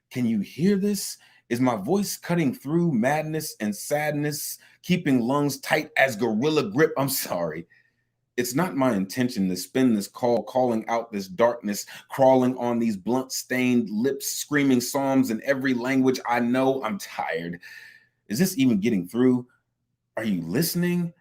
Can you hear this? Is my voice cutting through madness and sadness, keeping lungs tight as gorilla grip? I'm sorry. It's not my intention to spend this call calling out this darkness, crawling on these blunt-stained lips, screaming psalms in every language I know. I'm tired. Is this even getting through? Are you listening?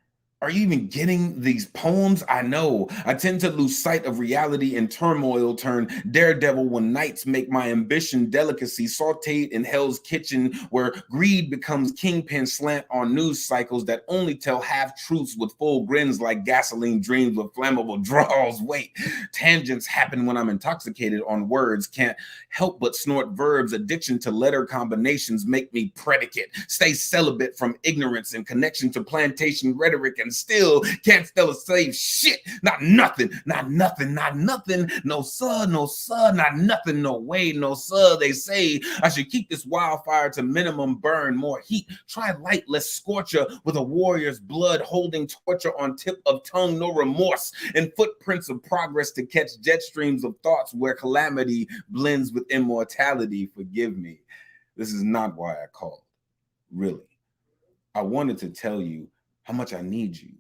Are you even getting these poems? I know I tend to lose sight of reality and turmoil, turn daredevil when nights make my ambition delicacy, sauteed in hell's kitchen where greed becomes kingpin slant on news cycles that only tell half-truths with full grins like gasoline dreams with flammable draws. Wait, tangents happen when I'm intoxicated on words, can't help but snort verbs. Addiction to letter combinations make me predicate, stay celibate from ignorance and connection to plantation rhetoric, and still can't spell a save shit. Not nothing. No sir, not nothing, no way, no sir. They say I should keep this wildfire to minimum burn, more heat. Try light, less scorcher with a warrior's blood holding torture on tip of tongue, no remorse, and footprints of progress to catch jet streams of thoughts where calamity blends with immortality. Forgive me. This is not why I called. Really. I wanted to tell you how much I need you.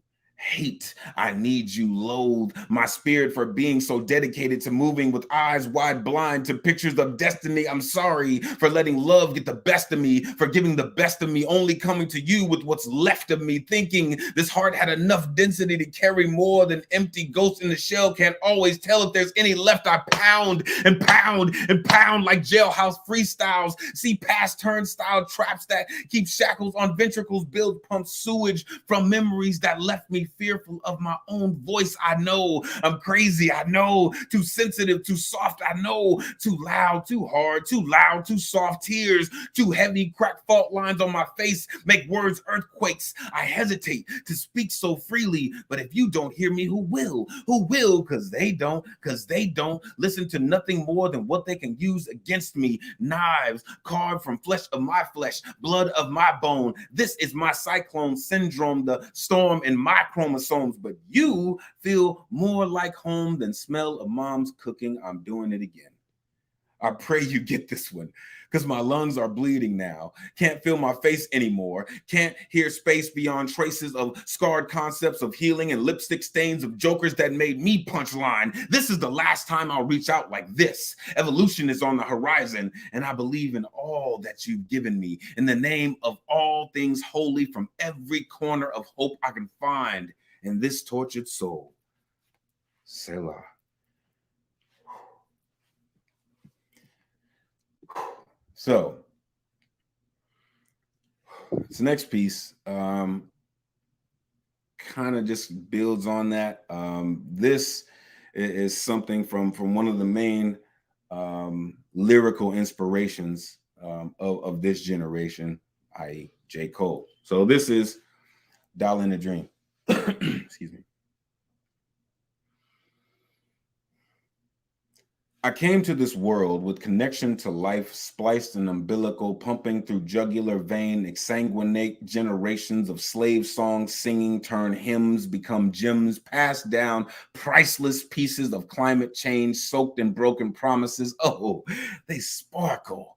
hate. I need you, loathe my spirit for being so dedicated to moving with eyes wide blind to pictures of destiny. I'm sorry for letting love get the best of me, for giving the best of me, only coming to you with what's left of me, thinking this heart had enough density to carry more than empty ghosts in the shell. Can't always tell if there's any left. I pound and pound and pound like jailhouse freestyles. See past turnstile traps that keep shackles on ventricles, build pump sewage from memories that left me fearful of my own voice. I know I'm crazy. I know too sensitive, too soft. I know too loud, too hard, too loud, too soft. Tears too heavy, cracked fault lines on my face make words earthquakes. I hesitate to speak so freely, but if you don't hear me, who will? Who will? Because they don't listen to nothing more than what they can use against me. Knives carved from flesh of my flesh, blood of my bone. This is my cyclone syndrome, the storm in my chromosomes, but you feel more like home than smell of mom's cooking. I'm doing it again. I pray you get this one, because my lungs are bleeding now. Can't feel my face anymore. Can't hear space beyond traces of scarred concepts of healing and lipstick stains of jokers that made me punchline. This is the last time I'll reach out like this. Evolution is on the horizon, and I believe in all that you've given me. In the name of all things holy, from every corner of hope I can find in this tortured soul. Selah. So, this next piece kind of just builds on that. This is something from one of the main lyrical inspirations of this generation, i.e. J. Cole. So this is Dollar in a Dream. Excuse me. I came to this world with connection to life, spliced and umbilical, pumping through jugular vein, exsanguinate generations of slave songs, singing, turn hymns, become gems, passed down priceless pieces of climate change, soaked in broken promises. Oh, they sparkle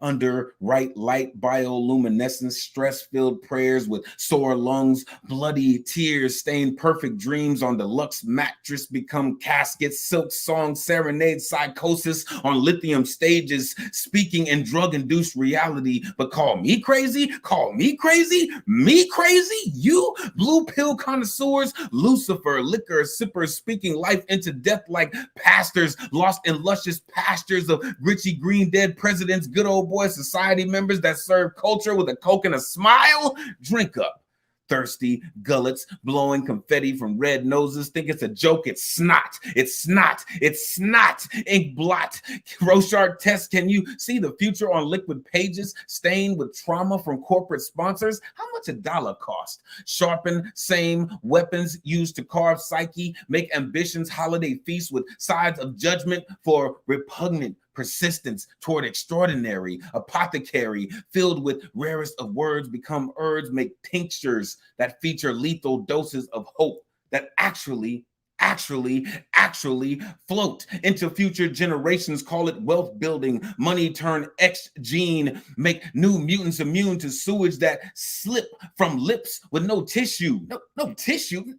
under right light, bioluminescence, stress-filled prayers with sore lungs, bloody tears, stain perfect dreams on deluxe mattress, become caskets, silk song, serenade, psychosis on lithium stages, speaking in drug-induced reality. But call me crazy? Call me crazy? Me crazy? You? Blue pill connoisseurs, Lucifer, liquor sippers, speaking life into death like pastors, lost in luscious pastures of Richie Green dead presidents, good old boy society members that serve culture with a Coke and a smile. Drink up. Thirsty gullets, blowing confetti from red noses. Think it's a joke. It's snot. It's snot. It's snot. Ink blot. Rorschach test. Can you see the future on liquid pages stained with trauma from corporate sponsors? How much $1 cost? Sharpen same weapons used to carve psyche. Make ambitions holiday feast with sides of judgment for repugnant persistence toward extraordinary. Apothecary filled with rarest of words become herbs, make tinctures that feature lethal doses of hope that actually float into future generations. Call it wealth building, money turn X gene, make new mutants immune to sewage that slip from lips with no tissue, no tissue,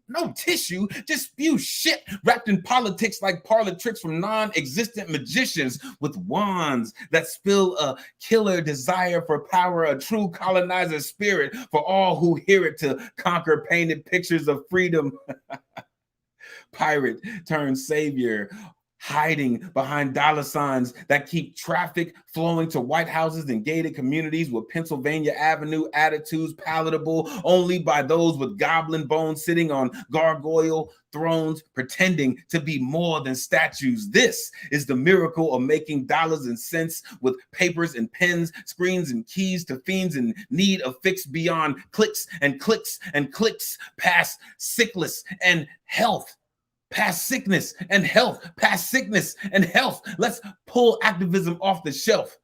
just spew shit wrapped in politics like parlor tricks from non-existent magicians with wands that spill a killer desire for power, a true colonizer spirit for all who hear it to conquer painted pictures of freedom. Pirate turned savior, hiding behind dollar signs that keep traffic flowing to White Houses and gated communities with Pennsylvania Avenue attitudes palatable only by those with goblin bones sitting on gargoyle thrones, pretending to be more than statues. This is the miracle of making dollars and cents with papers and pens, screens and keys to fiends in need of fix beyond clicks and clicks and clicks, past sickness and health. Past sickness and health, past sickness and health. Let's pull activism off the shelf.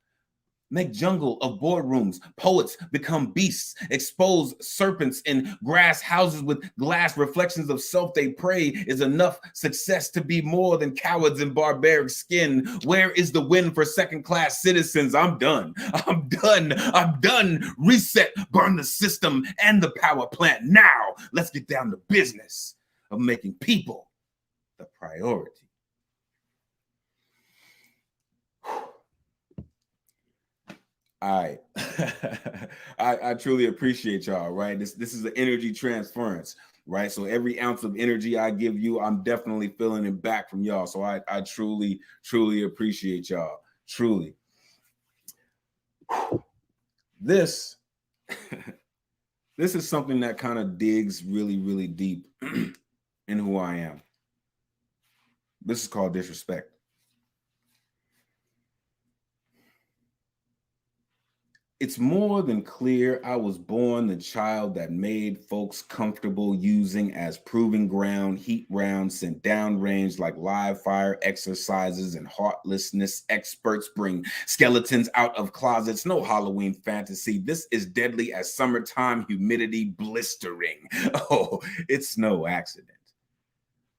Make jungle of boardrooms. Poets become beasts. Expose serpents in grass houses with glass reflections of self they pray is enough success to be more than cowards in barbaric skin. Where is the win for second-class citizens? I'm done. I'm done. I'm done. Reset, burn the system and the power plant. Now, let's get down to business of making people the priority. All right. I truly appreciate y'all, right? This is an energy transference, right? So every ounce of energy I give you, I'm definitely feeling it back from y'all. So I truly, truly appreciate y'all. Truly. This is something that kind of digs really, really deep in who I am. This is called disrespect. It's more than clear I was born the child that made folks comfortable using as proving ground heat rounds sent downrange like live fire exercises and heartlessness. Experts bring skeletons out of closets. No Halloween fantasy. This is deadly as summertime humidity blistering. Oh, it's no accident.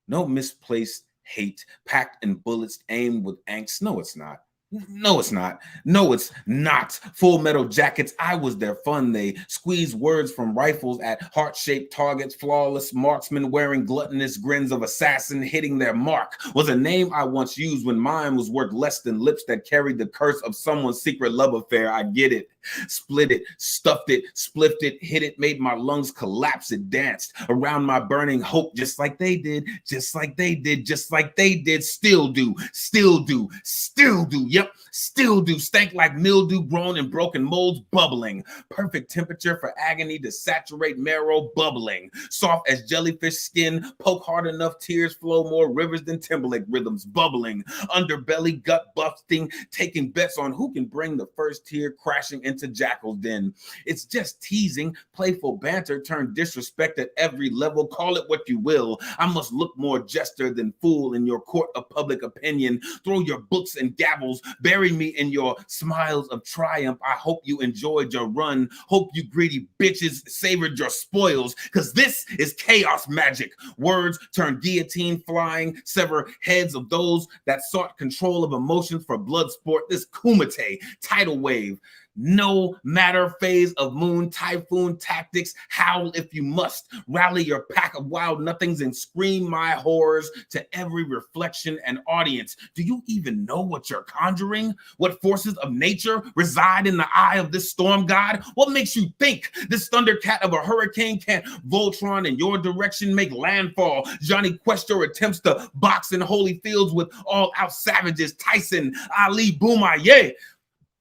No misplaced hate packed in bullets aimed with angst. No, it's not. No, it's not. No, it's not. Full Metal Jackets, I was their fun. They squeeze words from rifles at heart-shaped targets. Flawless marksmen wearing gluttonous grins of assassin hitting their mark was a name I once used when mine was worth less than lips that carried the curse of someone's secret love affair. I get it. Split it, stuffed it, spliffed it, hit it, made my lungs collapse. It danced around my burning hope just like they did, just like they did, just like they did. Still do, still do, still do. Yep, still do. Stank like mildew grown in broken molds, bubbling. Perfect temperature for agony to saturate marrow, bubbling. Soft as jellyfish skin, poke hard enough, tears flow more rivers than Timberlake rhythms, bubbling. Underbelly, gut busting, taking bets on who can bring the first tear crashing into Jackal's den. It's just teasing, playful banter turned disrespect at every level. Call it what you will. I must look more jester than fool in your court of public opinion. Throw your books and gavels, bury me in your smiles of triumph. I hope you enjoyed your run. Hope you greedy bitches savored your spoils, because this is chaos magic. Words turn guillotine flying, sever heads of those that sought control of emotions for blood sport. This kumite, tidal wave, no matter phase of moon, typhoon tactics, howl if you must. Rally your pack of wild nothings and scream my horrors to every reflection and audience. Do you even know what you're conjuring? What forces of nature reside in the eye of this storm god? What makes you think this thundercat of a hurricane can't Voltron in your direction make landfall? Johnny Questor attempts to box in holy fields with all out savages. Tyson, Ali, Boomaye.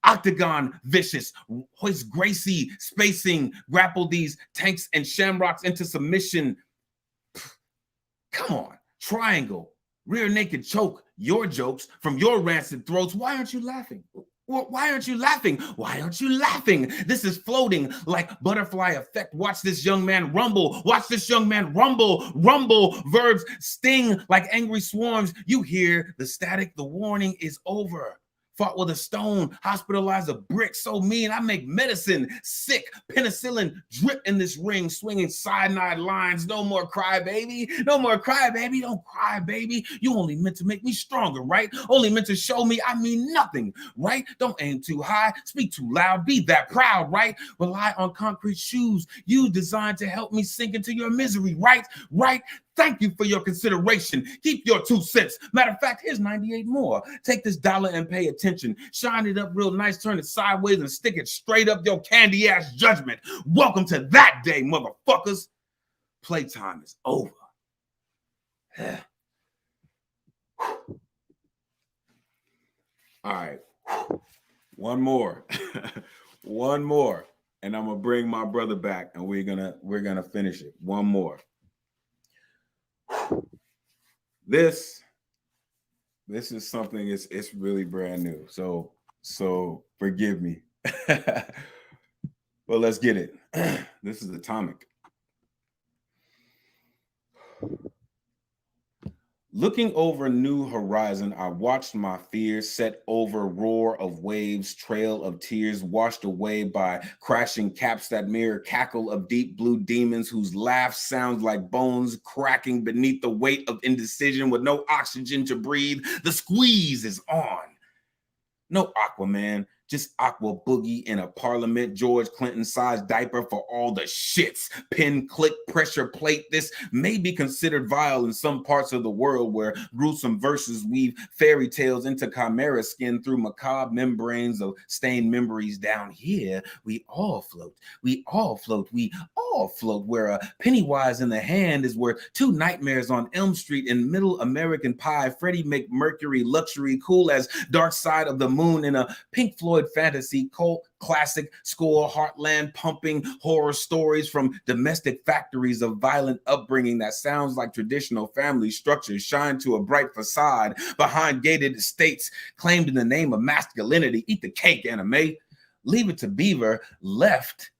Octagon vicious, hoist Gracie, spacing, grapple these tanks and shamrocks into submission. Come on, triangle, rear naked choke, your jokes from your rancid throats. Why aren't you laughing? Why aren't you laughing? Why aren't you laughing? This is floating like butterfly effect. Watch this young man rumble. Watch this young man rumble. Rumble. Verbs sting like angry swarms. You hear the static. The warning is over. Fought with a stone, hospitalized a brick, so mean I make medicine sick. Penicillin drip in this ring, swinging cyanide lines. No more cry, baby. No more cry, baby. Don't cry, baby. You only meant to make me stronger, right? Only meant to show me I mean nothing, right? Don't aim too high, speak too loud, be that proud, right? Rely on concrete shoes you designed to help me sink into your misery, right? Right? Thank you for your consideration. Keep your 2 cents. Matter of fact, here's 98 more. Take this dollar and pay attention. Shine it up real nice, turn it sideways and stick it straight up your candy ass judgment. Welcome to that day, motherfuckers. Playtime is over. All right. One more. One more. And I'm gonna bring my brother back and we're gonna finish it. One more. This is something, it's really brand new. So forgive me. Well, let's get it. This is Atomic. Looking over new horizon, I watched my fears set over roar of waves, trail of tears, washed away by crashing caps that mirror cackle of deep blue demons whose laugh sounds like bones cracking beneath the weight of indecision with no oxygen to breathe. The squeeze is on. No Aquaman, just Aqua Boogie in a Parliament George Clinton-sized diaper for all the shits. Pin, click, pressure plate. This may be considered vile in some parts of the world where gruesome verses weave fairy tales into chimera skin through macabre membranes of stained memories. Down here, we all float. We all float. We all float. Where a Pennywise in the hand is worth two nightmares on Elm Street in Middle American Pie. Freddie McMercury luxury, cool as Dark Side of the Moon in a Pink Floyd fantasy cult classic score, heartland pumping horror stories from domestic factories of violent upbringing that sounds like traditional family structures shine to a bright facade behind gated estates claimed in the name of masculinity. Eat the cake, anime. Leave It to Beaver left.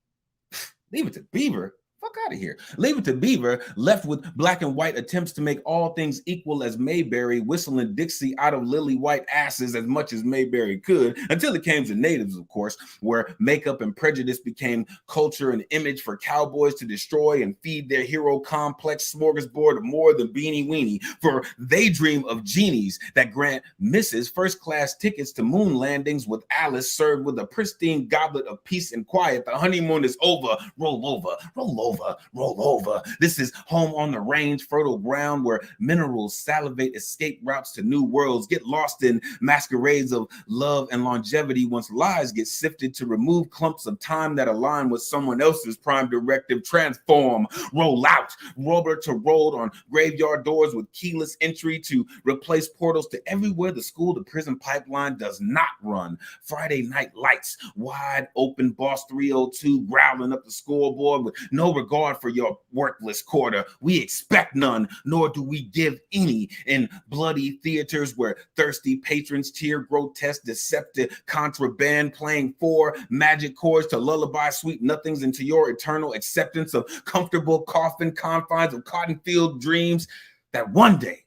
Leave It to Beaver. Fuck out of here. Leave It to Beaver left with black and white attempts to make all things equal as Mayberry, whistling Dixie out of lily white asses as much as Mayberry could, until it came to natives, of course, where makeup and prejudice became culture and image for cowboys to destroy and feed their hero complex smorgasbord of more than beanie weenie. For they dream of genies that grant misses first-class tickets to moon landings with Alice served with a pristine goblet of peace and quiet. The honeymoon is over. Roll over, roll over. Roll over. This is home on the range, fertile ground where minerals salivate escape routes to new worlds, get lost in masquerades of love and longevity once lies get sifted to remove clumps of time that align with someone else's prime directive. Transform, roll out, rubber to roll on graveyard doors with keyless entry to replace portals to everywhere the school to prison pipeline does not run. Friday night lights, wide open, boss 302 growling up the scoreboard with no regard for your worthless quarter. We expect none, nor do we give any in bloody theaters where thirsty patrons tear grotesque, deceptive contraband playing four magic chords to lullaby sweet nothings into your eternal acceptance of comfortable coffin confines of cotton field dreams that one day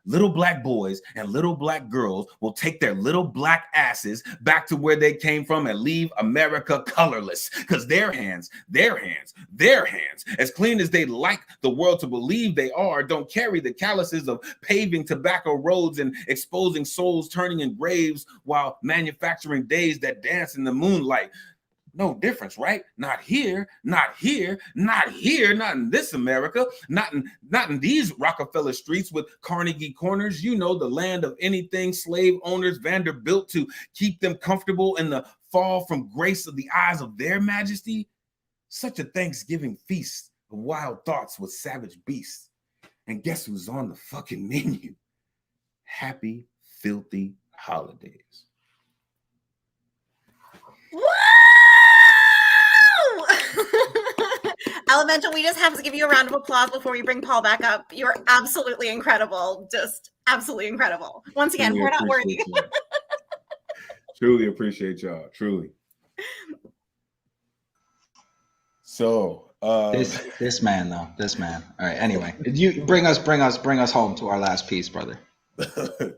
little black boys and little black girls will take their little black asses back to where they came from and leave America colorless. Because their hands, as clean as they like the world to believe they are, don't carry the calluses of paving tobacco roads and exposing souls turning in graves while manufacturing days that dance in the moonlight. No difference, right? Not here, not here, not here, not in this America, not in these Rockefeller streets with Carnegie corners. You know, the land of anything slave owners Vanderbilt to keep them comfortable in the fall from grace of the eyes of their majesty. Such a Thanksgiving feast of wild thoughts with savage beasts. And guess who's on the fucking menu? Happy, filthy holidays. Elemental, we just have to give you a round of applause before we bring Paul back up. You're absolutely incredible. Just absolutely incredible. Once again, we're not worthy. Truly appreciate y'all. Truly. So this man though, this man. All right. Anyway, you bring us home to our last piece, brother.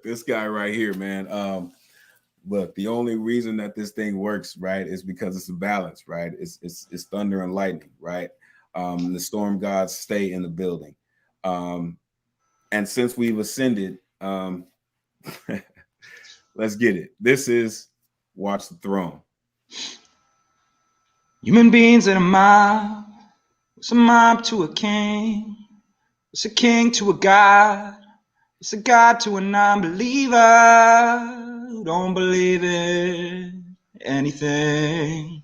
This guy right here, man. Look, the only reason that this thing works, right, is because it's a balance, right? It's thunder and lightning, right? The storm gods stay in the building. And since we've ascended, let's get it. This is Watch the Throne. Human beings in a mob. It's a mob to a king. It's a king to a god. It's a god to a non-believer who don't believe in anything.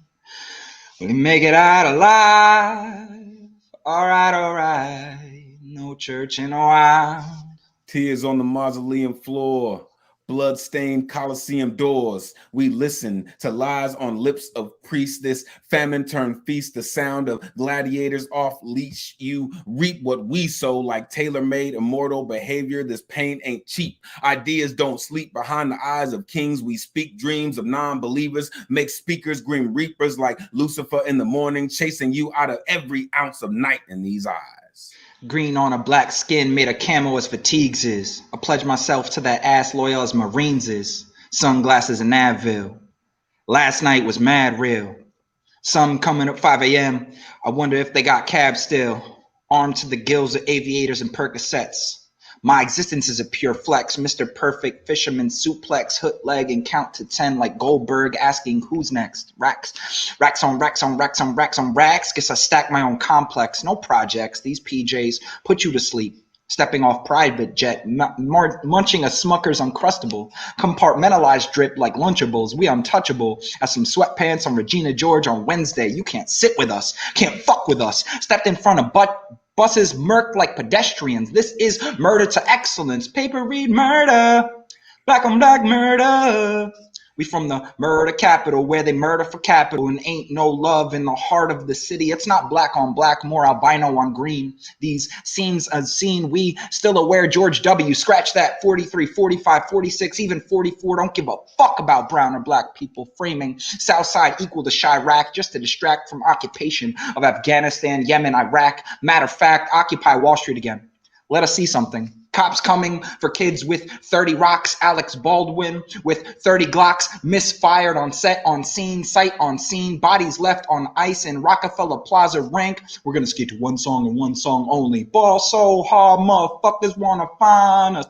Will he make it out alive? All right. No church in a while. Tears on the mausoleum floor. Blood-stained Colosseum doors. We listen to lies on lips of priests. This famine turned feast. The sound of gladiators off leash. You reap what we sow, like tailor-made immortal behavior. This pain ain't cheap. Ideas don't sleep behind the eyes of kings. We speak dreams of non-believers. Make speakers grim reapers like Lucifer in the morning, chasing you out of every ounce of night in these eyes. Green on a black skin made of camo as fatigues is. I pledge myself to that ass loyal as Marines is. Sunglasses and Advil. Last night was mad real. Some coming up 5 a.m. I wonder if they got cabs still. Armed to the gills of aviators and Percocets. My existence is a pure flex. Mr. Perfect fisherman suplex, hook leg and count to 10 like Goldberg asking who's next. Racks on racks on racks on racks on racks. Guess I stack my own complex. No projects. These PJs put you to sleep. Stepping off private jet, munching a Smucker's Uncrustable. Compartmentalized drip like Lunchables. We untouchable as some sweatpants on Regina George on Wednesday. You can't sit with us, can't fuck with us. Stepped in front of buses murked like pedestrians. This is murder to excellence. Paper read murder. Black on black murder. We from the murder capital where they murder for capital and ain't no love in the heart of the city. It's not black on black, more albino on green. These scenes unseen, we still aware George W. Scratch that 43, 45, 46, even 44. Don't give a fuck about brown or black people. Framing Southside equal to Chirac just to distract from occupation of Afghanistan, Yemen, Iraq. Matter of fact, occupy Wall Street again. Let us see something. Cops coming for kids with 30 rocks. Alex Baldwin with 30 Glocks. Misfired on set, on scene, sight on scene. Bodies left on ice in Rockefeller Plaza rank. We're going to skate to one song and one song only. Ball so hard, motherfuckers want to find us.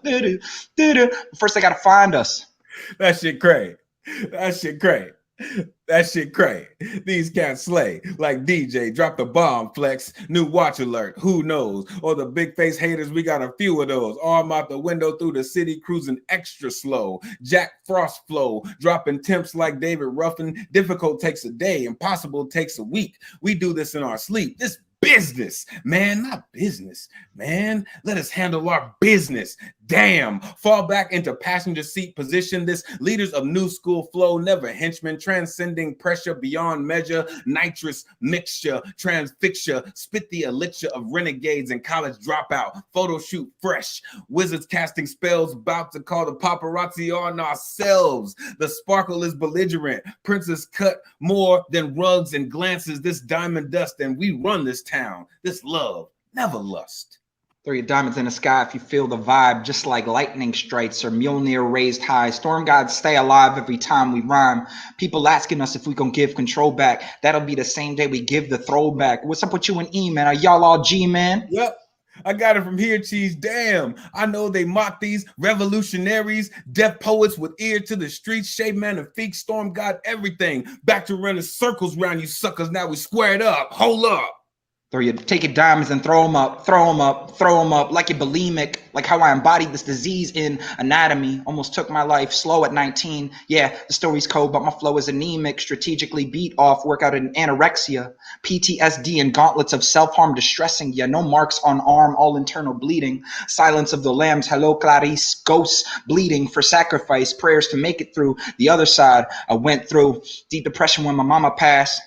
First, they got to find us. That shit crazy. That shit crazy. That shit cray. These cats slay. Like DJ, drop the bomb, flex. New watch alert, who knows? Or the big face haters, we got a few of those. Arm out the window through the city, cruising extra slow. Jack Frost flow, dropping temps like David Ruffin. Difficult takes a day, impossible takes a week. We do this in our sleep. This business, man, not business, man. Let us handle our business. Damn, fall back into passenger seat position. This leaders of new school flow, never henchmen, transcending pressure beyond measure, nitrous mixture, transfixture, spit the elixir of renegades and college dropout, photo shoot fresh, wizards casting spells, about to call the paparazzi on ourselves. The sparkle is belligerent, princes cut more than rugs and glances, this diamond dust, and we run this town, this love, never lust. Throw your diamonds in the sky if you feel the vibe, just like lightning strikes or Mjolnir raised high. Storm gods stay alive every time we rhyme. People asking us if we gonna give control back. That'll be the same day we give the throwback. What's up with you and E, man? Are y'all all G, man? Yep. I got it from here, cheese. Damn. I know they mock these revolutionaries, deaf poets with ear to the streets, shade magnifique, storm god, everything. Back to running circles around you suckers. Now we squared up. Hold up. Take your diamonds and throw them up, throw them up, throw them up like you're bulimic, like how I embodied this disease in anatomy. Almost took my life slow at 19. Yeah, the story's cold, but my flow is anemic, strategically beat off, workout in anorexia, PTSD and gauntlets of self-harm distressing. Yeah, no marks on arm, all internal bleeding. Silence of the lambs, hello Clarice, ghosts bleeding for sacrifice, prayers to make it through the other side. I went through deep depression when my mama passed.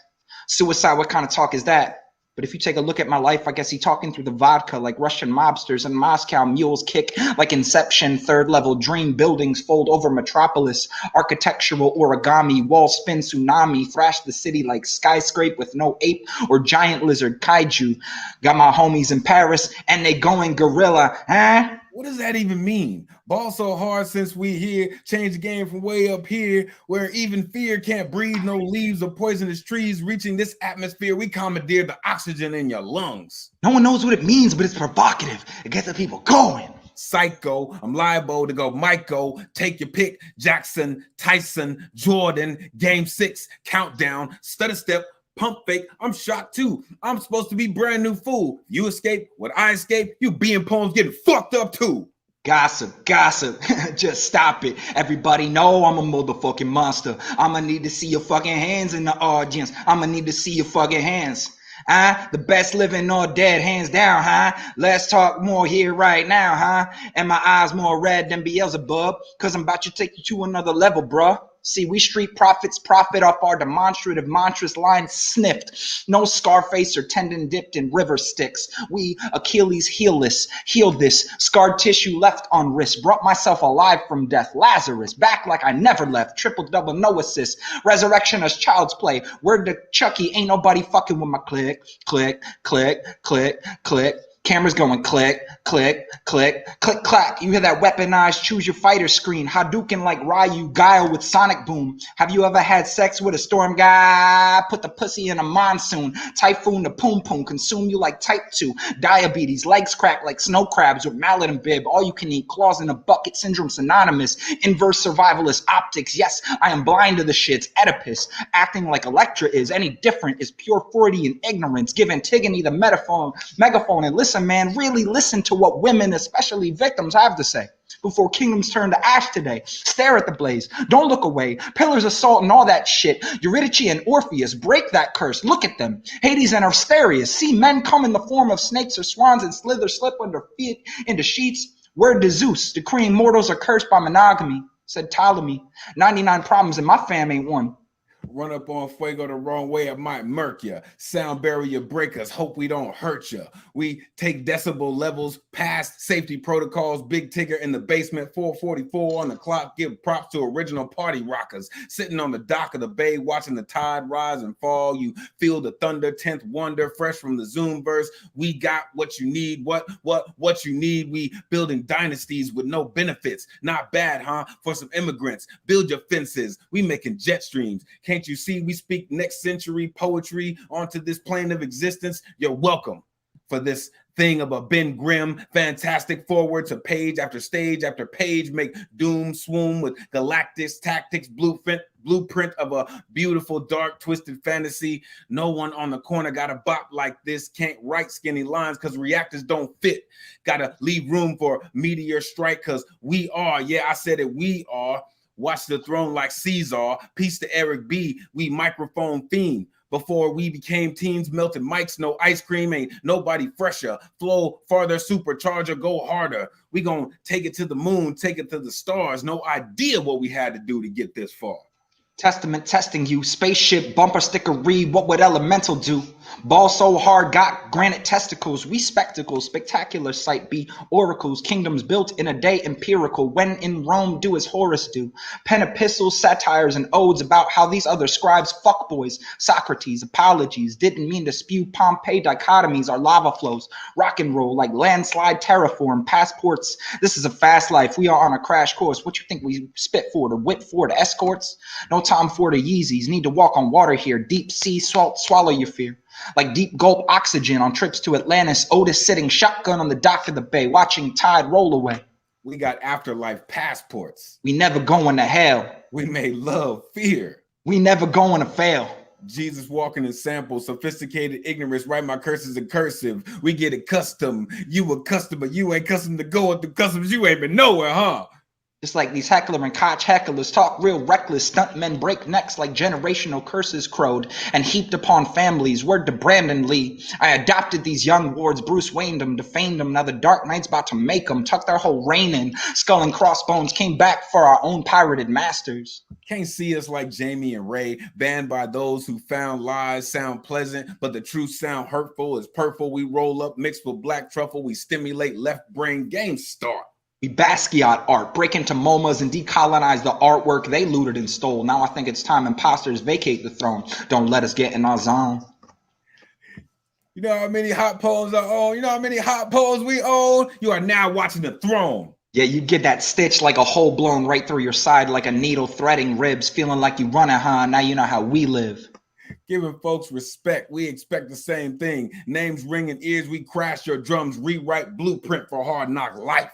Suicide, what kind of talk is that? But if you take a look at my life, I guess he's talking through the vodka like Russian mobsters and Moscow mules kick like Inception, third level dream buildings fold over metropolis, architectural origami, walls spin tsunami, thrash the city like skyscrape with no ape or giant lizard kaiju. Got my homies in Paris and they going gorilla, huh? What does that even mean? Ball so hard since we here, change the game from way up here, where even fear can't breathe, no leaves or poisonous trees reaching this atmosphere. We commandeered the oxygen in your lungs. No one knows what it means, but it's provocative. It gets the people going. Psycho, I'm liable to go Michael, take your pick, Jackson, Tyson, Jordan, game 6, countdown, stutter step, pump fake. I'm shocked too. I'm supposed to be brand new fool. You escape, what I escape, you being poems getting fucked up too. Gossip, just stop it. Everybody know I'm a motherfucking monster. I'ma need to see your fucking hands in the audience. I'ma need to see your fucking hands. The best living or dead, hands down, huh? Let's talk more here right now, huh? And my eyes more red than Beelzebub, cause I'm about to take you to another level, bruh. See, we street prophets profit off our demonstrative mantras lines sniffed. No Scarface or tendon dipped in river sticks. We Achilles heelless, healed this. Scarred tissue left on wrist. Brought myself alive from death. Lazarus, back like I never left. Triple double, no assist. Resurrection as child's play. Word to Chucky, ain't nobody fucking with my click, click, click, click, click. Cameras going click, click, click, click, clack. You hear that weaponized choose your fighter screen. Hadouken like Ryu, Guile with Sonic Boom. Have you ever had sex with a storm guy? Put the pussy in a monsoon. Typhoon to poom poom, consume you like type 2. Diabetes, legs crack like snow crabs with mallet and bib. All you can eat, claws in a bucket, syndrome synonymous. Inverse survivalist optics. Yes, I am blind to the shits. Oedipus, acting like Electra is. Any different is pure Freudian ignorance. Give Antigone the megaphone and listen, man, really listen to what women, especially victims, have to say before kingdoms turn to ash today. Stare at the blaze. Don't look away. Pillars of salt and all that shit. Eurydice and Orpheus, break that curse. Look at them. Hades and Asterius. See men come in the form of snakes or swans and slip under feet into sheets. Word to Zeus, decreeing mortals are cursed by monogamy. Said Ptolemy. 99 problems and my fam ain't one. Run up on Fuego the wrong way, it might murk ya. Sound barrier breakers, hope we don't hurt ya. We take decibel levels past safety protocols. Big Tigger in the basement, 444 on the clock. Give props to original party rockers. Sitting on the dock of the bay, watching the tide rise and fall. You feel the thunder, 10th wonder, fresh from the Zoom verse. We got what you need, what you need. We building dynasties with no benefits. Not bad, huh? For some immigrants. Build your fences. We making jet streams. Can't you see we speak next century poetry onto this plane of existence? You're welcome for this thing of a Ben Grimm, fantastic forward to page after stage after page, make doom swoon with galactic tactics, blueprint of a beautiful, dark, twisted fantasy. No one on the corner got a bop like this. Can't write skinny lines because reactors don't fit. Gotta leave room for meteor strike because we are, yeah, I said it, we are. Watch the throne like Caesar. Peace to Eric B. We microphone theme. Before we became teens, melted mics, no ice cream, ain't nobody fresher. Flow farther, supercharger, go harder. We gonna take it to the moon, take it to the stars. No idea what we had to do to get this far. Testament testing you, spaceship, bumper stickery, what would Elemental do? Ball so hard, got granite testicles, we spectacles, spectacular sight be oracles, kingdoms built in a day empirical, when in Rome do as Horace do. Pen epistles, satires, and odes about how these other scribes fuckboys, Socrates, apologies, didn't mean to spew Pompeii dichotomies, our lava flows, rock and roll like landslide terraform, passports, this is a fast life, we are on a crash course, what you think we spit for, the whip for, the escorts? No time for the Yeezys, need to walk on water here, deep sea, swallow your fear. Like deep gulp oxygen on trips to Atlantis, Otis sitting shotgun on the dock of the bay, watching tide roll away. We got afterlife passports. We never going to hell. We made love fear. We never going to fail. Jesus walking in samples, sophisticated ignorance, write my curses in cursive. We get it custom. You a customer, you ain't custom to going through customs. You ain't been nowhere, huh? Just like these heckler and koch hecklers talk real reckless, stuntmen break necks like generational curses crowed and heaped upon families. Word to Brandon Lee, I adopted these young wards, Bruce Wayne them, defamed them. Now the Dark Knight's about to make them, tuck their whole reign in. Skull and crossbones came back for our own pirated masters. Can't see us like Jamie and Ray, banned by those who found lies sound pleasant, but the truth sound hurtful. As purple we roll up, mixed with black truffle, we stimulate left brain, game start. We Basquiat art, break into MoMAs and decolonize the artwork they looted and stole. Now I think it's time imposters vacate the throne. Don't let us get in our zone. You know how many hot poems I own? You know how many hot poems we own? You are now watching the throne. Yeah, you get that stitch like a hole blown right through your side like a needle threading ribs, feeling like you running, huh? Now you know how we live. Giving folks respect, we expect the same thing. Names ringing ears, we crash your drums, rewrite blueprint for hard knock life.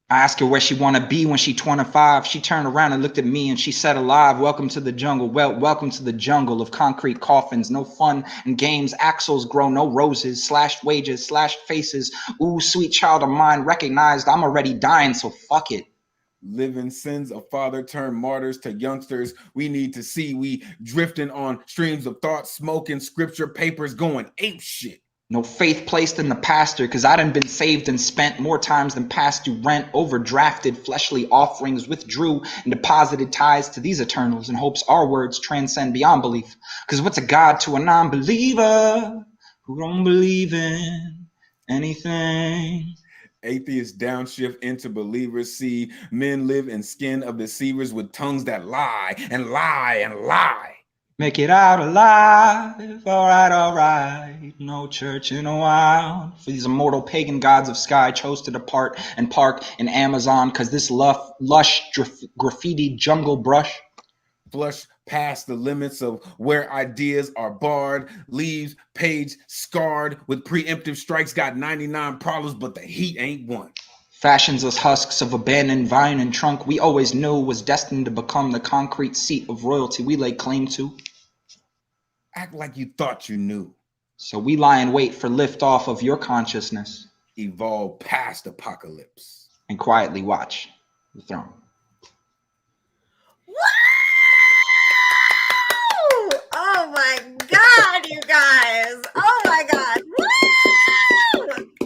I asked her where she want to be when she 25. She turned around and looked at me and she said alive, welcome to the jungle. Well, welcome to the jungle of concrete coffins. No fun and games. Axles grow no roses. Slashed wages, slashed faces. Ooh, sweet child of mine recognized I'm already dying, so fuck it. Living sins of father turned martyrs to youngsters. We need to see we drifting on streams of thought, smoking scripture papers, going ape shit. No faith placed in the pastor, cause I done been saved and spent more times than past due rent, overdrafted fleshly offerings, withdrew and deposited ties to these eternals in hopes our words transcend beyond belief. Cause what's a God to a non-believer who don't believe in anything? Atheists downshift into believers. See, men live in skin of deceivers with tongues that lie and lie and lie. Make it out alive, all right. No church in a while. For these immortal pagan gods of sky chose to depart and park in Amazon, cause this lush graffiti jungle brush flush past the limits of where ideas are barred, leaves page scarred with preemptive strikes, got 99 problems, but the heat ain't one. Fashions us husks of abandoned vine and trunk we always knew was destined to become the concrete seat of royalty we lay claim to. Act like you thought you knew. So we lie in wait for liftoff of your consciousness. Evolve past apocalypse. And quietly watch the throne. Oh my God, you guys. Oh my God. Woo!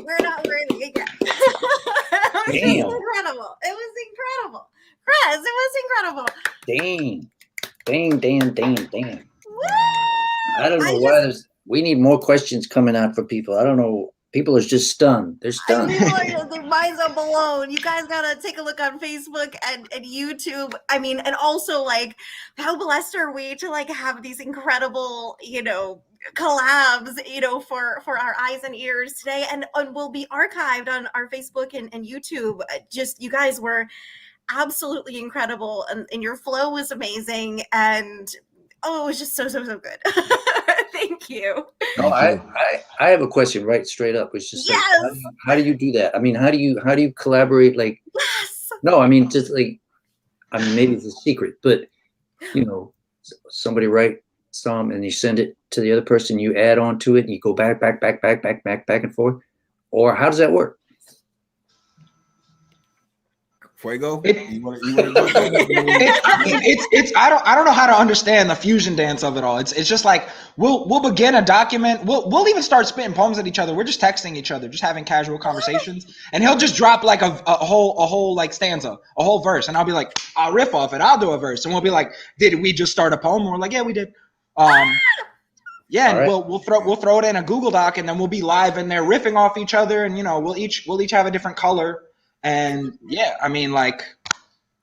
We're not worthy again. It was incredible. It was incredible. Chris, it was incredible. Dang. I don't know why we need more questions coming out for people. I don't know. People are just stunned. They're stunned. Their minds are blown. You guys gotta take a look on Facebook and YouTube. I mean, and also like, how blessed are we to like have these incredible, collabs, for our eyes and ears today, and will be archived on our Facebook and YouTube. Just, you guys were absolutely incredible, and your flow was amazing, and it was just so good. Thank you. No, I have a question right straight up. It's just like, how do you do that? I mean, how do you collaborate? Like, no, I mean, just like, I mean, maybe it's a secret, but somebody write some and you send it to the other person, you add on to it, and you go back and forth, or how does that work? Fuego? I don't know how to understand the fusion dance of it all. It's just like we'll begin a document. We'll even start spitting poems at each other. We're just texting each other, just having casual conversations, and he'll just drop like a whole like stanza, a whole verse, and I'll be like, I'll riff off it. I'll do a verse, and we'll be like, did we just start a poem? And we're like, yeah, we did. Yeah, and right. we'll throw it in a Google Doc, and then we'll be live in there riffing off each other, and we'll each have a different color. And yeah, I mean, like,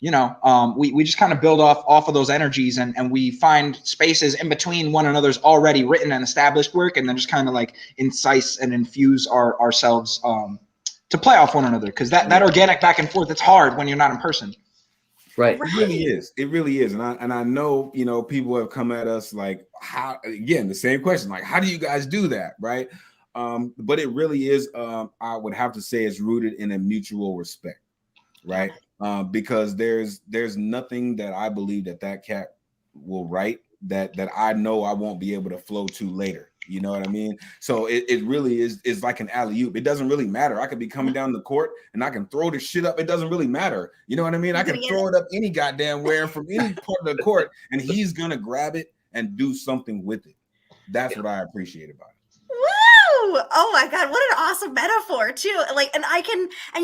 we just kind of build off of those energies, and we find spaces in between one another's already written and established work, and then just kind of like incise and infuse ourselves to play off one another, because that organic back and forth, it's hard when you're not in person. Right. It really is. And I know, people have come at us like, how, again, the same question, like, how do you guys do that? Right. But it really is, I would have to say it's rooted in a mutual respect, right? Because there's nothing that I believe that cat will write that I know I won't be able to flow to later. You know what I mean? So it really is like an alley-oop. It doesn't really matter. I could be coming down the court and I can throw this shit up. It doesn't really matter. You know what I mean? I can throw it up any goddamn where from any part of the court, and he's gonna grab it and do something with it. That's what I appreciate about it. Oh my God, what an awesome metaphor too. Like, and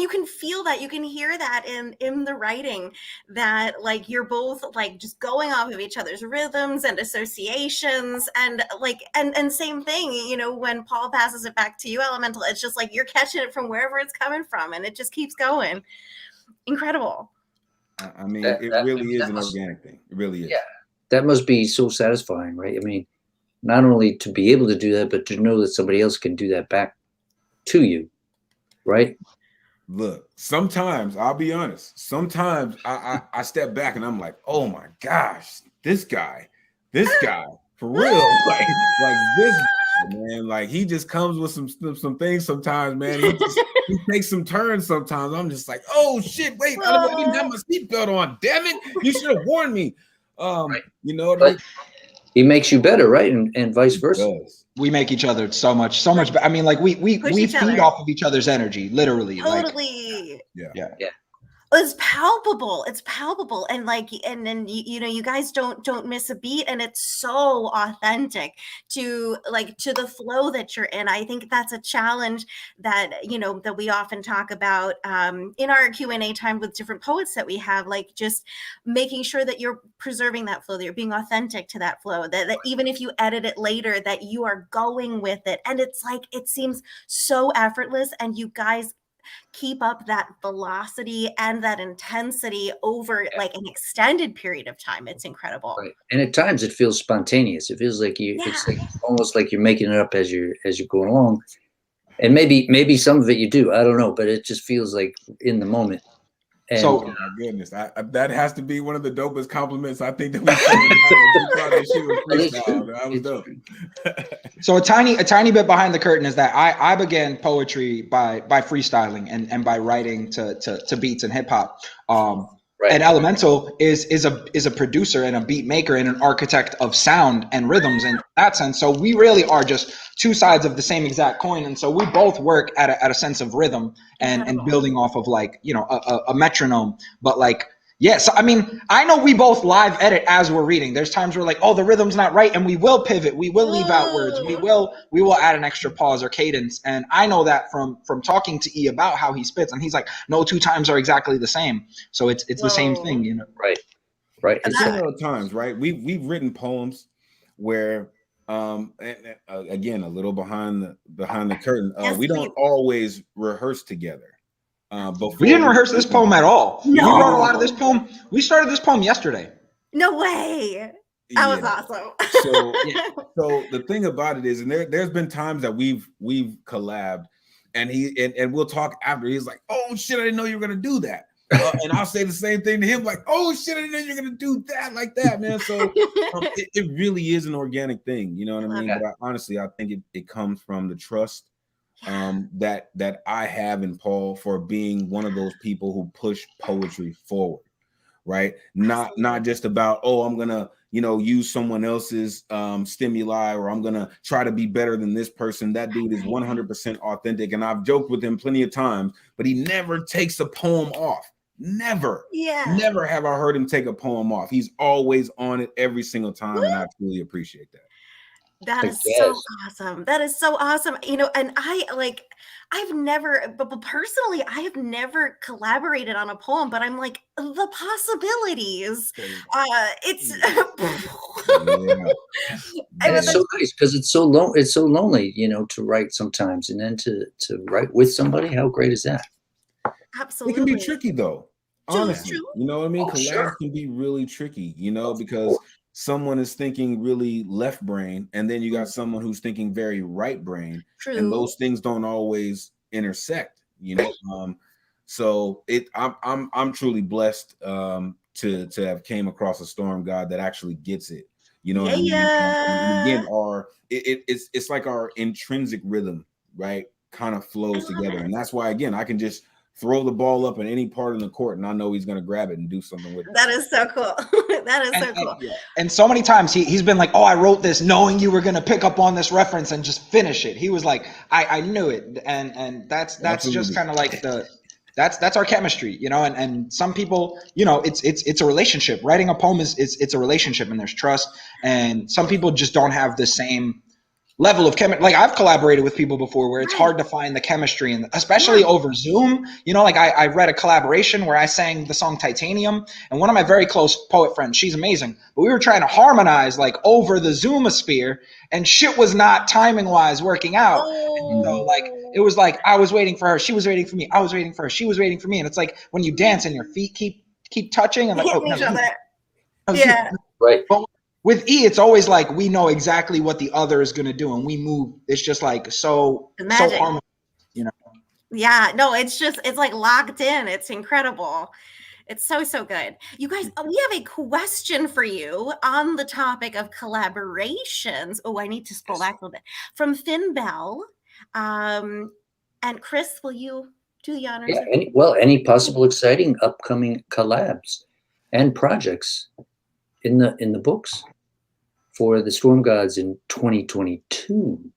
you can feel that, you can hear that in the writing, that like you're both like just going off of each other's rhythms and associations, and like, and same thing, when Paul passes it back to you, Elemental, it's just like you're catching it from wherever it's coming from, and it just keeps going. Incredible. I mean, it really is an organic thing. It really is. Yeah, that must be so satisfying, right? I mean, not only to be able to do that, but to know that somebody else can do that back to you, right? Look, sometimes, I'll be honest, sometimes I step back and I'm like, oh my gosh, this guy, for real, like this guy, man, like he just comes with some things sometimes, man. He takes some turns sometimes. I'm just like, oh shit, wait, I didn't have my seatbelt on. Damn it, you should have warned me. Right. You know what I mean? He makes you better, right? And vice versa. We make each other so much better. I mean, like we feed off of each other's energy, literally. Totally. Like, yeah. It's palpable. And like, and then you guys don't miss a beat, and it's so authentic to the flow that you're in. I think that's a challenge that that we often talk about in our Q&A time with different poets that we have, like just making sure that you're preserving that flow, that you're being authentic to that flow, that even if you edit it later, that you are going with it. And it's like, it seems so effortless, and you guys keep up that velocity and that intensity over like an extended period of time. It's incredible. Right. And at times it feels spontaneous. It feels like it's like almost like you're making it up as you're going along. And maybe some of it you do, I don't know, but it just feels like in the moment. And, so, oh my goodness, that has to be one of the dopest compliments I think that we said. You thought this shit was freestyle. That was dope. So a tiny bit behind the curtain is that I began poetry by freestyling and by writing to beats and hip hop. Right. And Elemental is a producer and a beat maker and an architect of sound and rhythms in that sense. So we really are just two sides of the same exact coin. And so we both work at a sense of rhythm and building off of like, you know, a metronome. But like, yeah, so I mean, I know we both live edit as we're reading. There's times where like, oh, the rhythm's not right, and we will pivot, we will leave out words, we will add an extra pause or cadence. And I know that from talking to E about how he spits, and he's like, no two times are exactly the same. So it's the same thing, you know. Right. It's similar times, right? We've written poems where again, a little behind the curtain. We don't always rehearse together. We didn't rehearse this poem at all. No. We wrote a lot of this poem. We started this poem yesterday. No way. That was awesome. So the thing about it is, and there's been times that we've collabed, and we'll talk after. He's like, "Oh shit, I didn't know you were gonna do that," and I'll say the same thing to him, like, "Oh shit, I didn't know you were gonna do that like that, man." So it really is an organic thing, you know what I mean? But honestly, I think it comes from the trust that I have in Paul for being one of those people who push poetry forward, right? Not just about, oh, I'm gonna, you know, use someone else's stimuli, or I'm gonna try to be better than this person. That dude is 100% authentic, and I've joked with him plenty of times, but he never takes a poem off. Never have I heard him take a poem off. He's always on it every single time, and I truly appreciate that. That is so awesome. That is so awesome. You know, and I've never, but personally, I have never collaborated on a poem, but I'm like, the possibilities. It's it's so nice because it's so lonely, you know, to write sometimes, and then to write with somebody. How great is that? Absolutely. It can be tricky though. Honestly, you know what I mean? Collabs can be really tricky, you know, because someone is thinking really left brain, and then you got someone who's thinking very right brain. True. And those things don't always intersect, you know. So I'm truly blessed to have came across a storm god that actually gets it, you know. And again, it's like our intrinsic rhythm, right, kind of flows together, and that's why again I can just throw the ball up in any part of the court, and I know he's going to grab it and do something with it. That is so cool. That is so cool. And so many times he's been like, oh, I wrote this knowing you were going to pick up on this reference and just finish it. He was like, I knew it. And that's just kind of like that's our chemistry, you know, and some people, you know, it's a relationship. Writing a poem it's a relationship, and there's trust. And some people just don't have the same level of chemistry. Like I've collaborated with people before where it's hard to find the chemistry, and especially over Zoom. You know, like I read a collaboration where I sang the song Titanium, and one of my very close poet friends, she's amazing, but we were trying to harmonize like over the Zoomosphere, and shit was not timing wise working out. And so like it was like I was waiting for her, she was waiting for me, I was waiting for her, she was waiting for me, and it's like when you dance and your feet keep touching and like right. But with E, it's always like we know exactly what the other is going to do, and we move. It's just like so harmonious, you know. Yeah, no, it's like locked in. It's incredible. It's so good. You guys, we have a question for you on the topic of collaborations. Oh, I need to scroll back a little bit. From Finn Bell. And Chris, will you do the honors? Yeah, any possible exciting upcoming collabs and projects in the books for the Storm Gods in 2022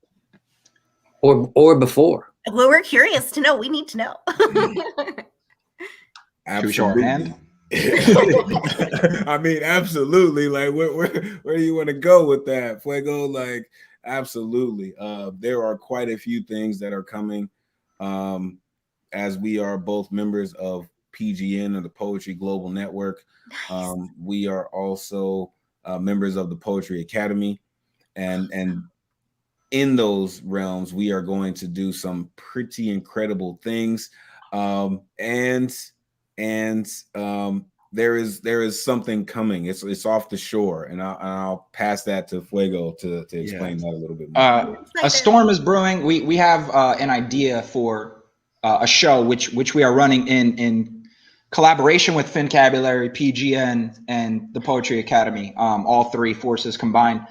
or before? Well, we're curious to know. We need to know. Absolutely. I mean, absolutely. Like, where do you want to go with that, Fuego? Like, absolutely. There are quite a few things that are coming, as we are both members of PGN, or the Poetry Global Network. Nice. We are also members of the Poetry Academy, and in those realms, we are going to do some pretty incredible things. There is something coming. It's off the shore, and I'll pass that to Fuego to explain that a little bit more. A storm is brewing. We have an idea for a show which we are running in collaboration with Fincabulary, PGN, and the Poetry Academy. All three forces combined.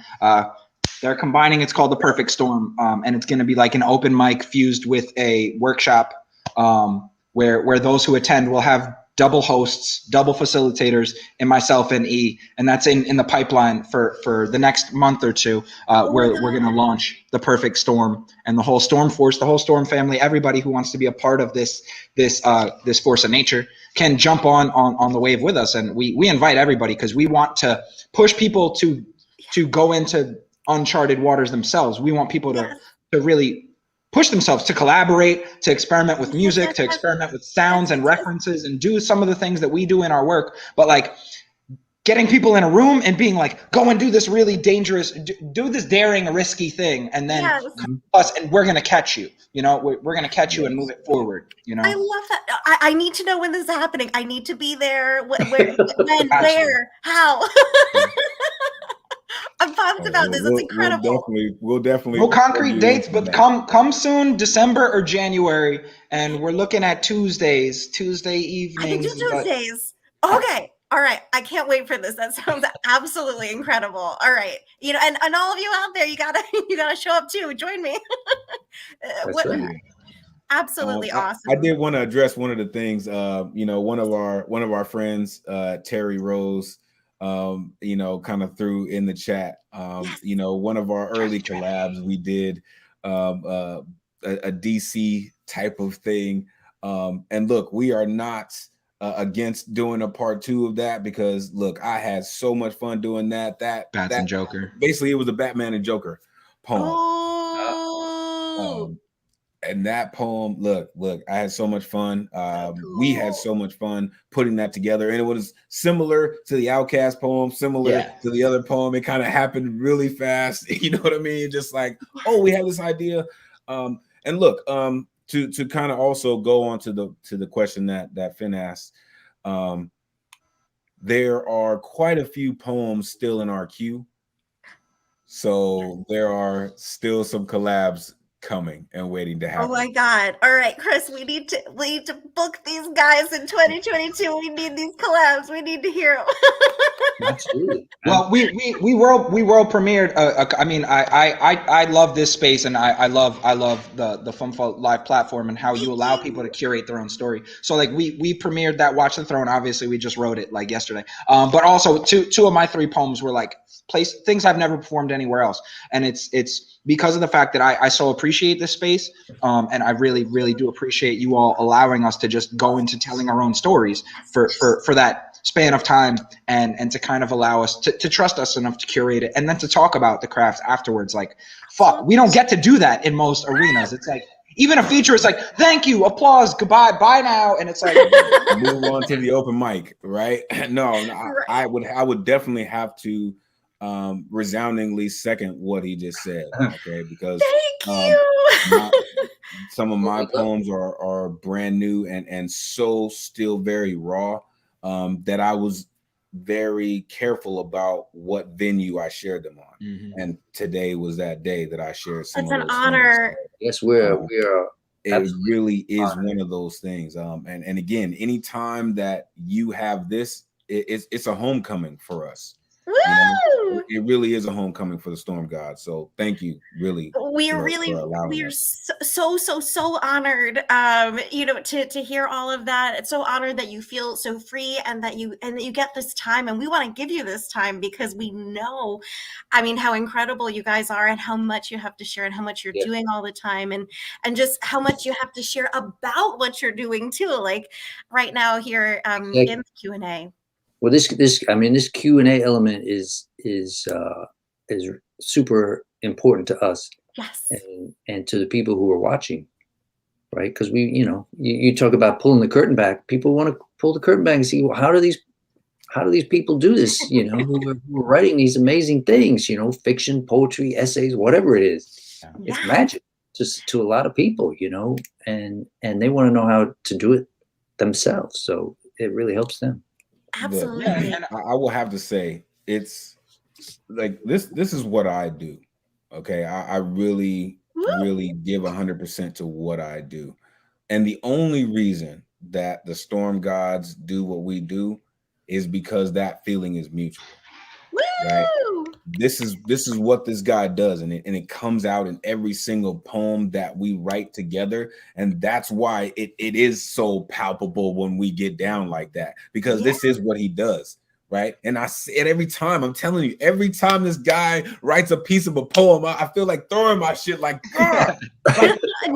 They're combining. It's called The Perfect Storm, and it's going to be like an open mic fused with a workshop, where those who attend will have double hosts, double facilitators, and myself and E, and that's in the pipeline for the next month or two. We're going to launch The Perfect Storm, and the whole Storm Force, the whole Storm family, everybody who wants to be a part of this force of nature can jump on the wave with us, and we invite everybody because we want to push people to go into uncharted waters themselves. We want people to really push themselves, to collaborate, to experiment with music, to experiment with sounds and references, and do some of the things that we do in our work. But like getting people in a room and being like, go and do this really dangerous, do this daring, risky thing, and then come to us, and we're going to catch you. You know, we're going to catch you and move it forward. You know, I love that. I need to know when this is happening. I need to be there. Where, when, where, how? I'm pumped about this. It's incredible. We'll definitely. No concrete dates, but come soon, December or January, and we're looking at Tuesday evenings. I can do Tuesdays. Okay. All right. I can't wait for this. That sounds absolutely incredible. All right. You know, and all of you out there, you gotta show up too. Join me. Right. Absolutely awesome. I did want to address one of the things. You know, one of our friends, Terry Rose, you know, kind of threw in the chat. You know, one of our early collabs, we did a DC type of thing. And look, we are not against doing a part 2 of that, because look, I had so much fun doing that. Bats and Joker. Basically, it was a Batman and Joker poem. Oh. And that poem, look, I had so much fun. We had so much fun putting that together. And it was similar to the Outcast poem, similar to the other poem. It kind of happened really fast. You know what I mean? Just like, oh, we have this idea. And look, to kind of also go on to the question that Finn asked, there are quite a few poems still in our queue. So there are still some collabs coming and waiting to happen. Oh my God. All right, Chris, we need to book these guys in 2022. We need these collabs. We need to hear them. Absolutely. Well, we world premiered. I mean, I love this space, and I love the FUMFA live platform and how you allow people to curate their own story. So like we premiered that Watch the Throne. Obviously, we just wrote it like yesterday. But also two of my 3 poems were like things I've never performed anywhere else, and it's because of the fact that I so appreciate this space, and I really, really do appreciate you all allowing us to just go into telling our own stories for that span of time, and to kind of allow us to trust us enough to curate it, and then to talk about the craft afterwards. Like, fuck, we don't get to do that in most arenas. It's like, even a feature is like, thank you, applause, goodbye, bye now, and it's like, move on to the open mic, right? No, I would definitely have to resoundingly second what he just said, okay? Because thank you. Some of my poems are brand new and so still very raw, that I was very careful about what venue I shared them on. Mm-hmm. And today was that day that I shared some. That's an honor. Yes, we are. It really is one of those things. And again, anytime that you have this, it's a homecoming for us. Woo! You know, it really is a homecoming for the Storm God. So thank you, really. We are so honored, you know, to hear all of that. It's so honored that you feel so free, and that you get this time, and we want to give you this time because we know, I mean, how incredible you guys are, and how much you have to share, and how much you're doing all the time, and just how much you have to share about what you're doing too. Like right now here in the Q&A. Well, this Q&A element is super important to us. Yes. And to the people who are watching, right? Because you talk about pulling the curtain back. People want to pull the curtain back and see, well, how do these people do this? You know, who are writing these amazing things? You know, fiction, poetry, essays, whatever it is. It's magic. just to a lot of people, you know, and they want to know how to do it themselves. So it really helps them. Absolutely. Yeah, I will have to say, it's like this is what I do. Okay, I really give 100% to what I do, and the only reason that the storm gods do what we do is because that feeling is mutual. Right, this is what this guy does, and it comes out in every single poem that we write together, and that's why it is so palpable when we get down like that, because this is what he does. Right, and I see it every time. I'm telling you, every time this guy writes a piece of a poem, I feel like throwing my shit like, like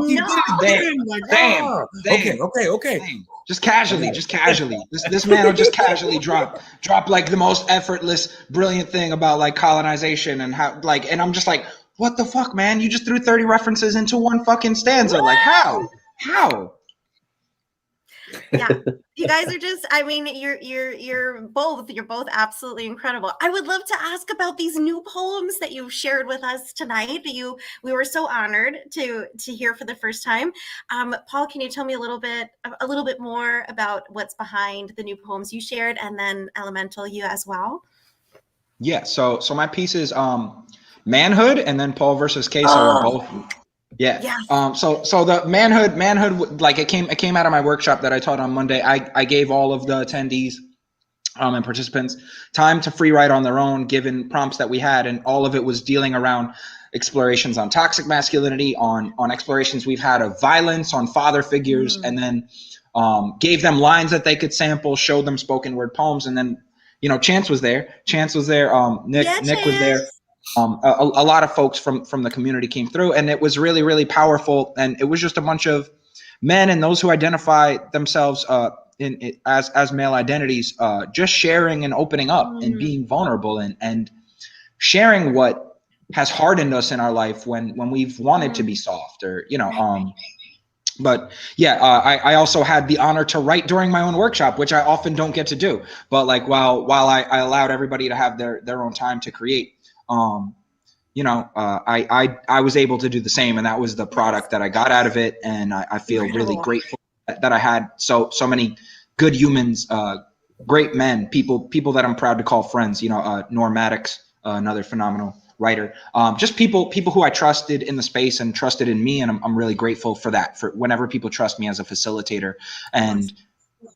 he did it again. Like, okay. Just casually. This man will just casually drop like the most effortless, brilliant thing about like colonization and how like, and I'm just like, what the fuck, man? You just threw 30 references into one fucking stanza. Like, how? Yeah, you guys are just, I mean, you're both absolutely incredible. I would love to ask about these new poems that you've shared with us tonight. We were so honored to hear for the first time. Paul, can you tell me a little bit more about what's behind the new poems you shared, and then Elemental, you as well? Yeah, so my pieces, Manhood and then Paul versus Queso are both. Yeah. So the manhood, like it came out of my workshop that I taught on Monday. I gave all of the attendees and participants time to free write on their own, given prompts that we had, and all of it was dealing around explorations on toxic masculinity, on explorations we've had of violence, on father figures, and then gave them lines that they could sample, showed them spoken word poems, and then Chance was there. Nick was there. A lot of folks from the community came through, and it was really, really powerful. And it was just a bunch of men and those who identify themselves as male identities, just sharing and opening up and being vulnerable and sharing what has hardened us in our life when we've wanted to be soft, or But yeah, I also had the honor to write during my own workshop, which I often don't get to do. But like while I allowed everybody to have their own time to create, I was able to do the same, and that was the product that I got out of it. And I feel really grateful that I had so many good humans, great men, people that I'm proud to call friends. Norm Maddox, another phenomenal writer, just people who I trusted in the space and trusted in me, and I'm really grateful for that. For whenever people trust me as a facilitator, and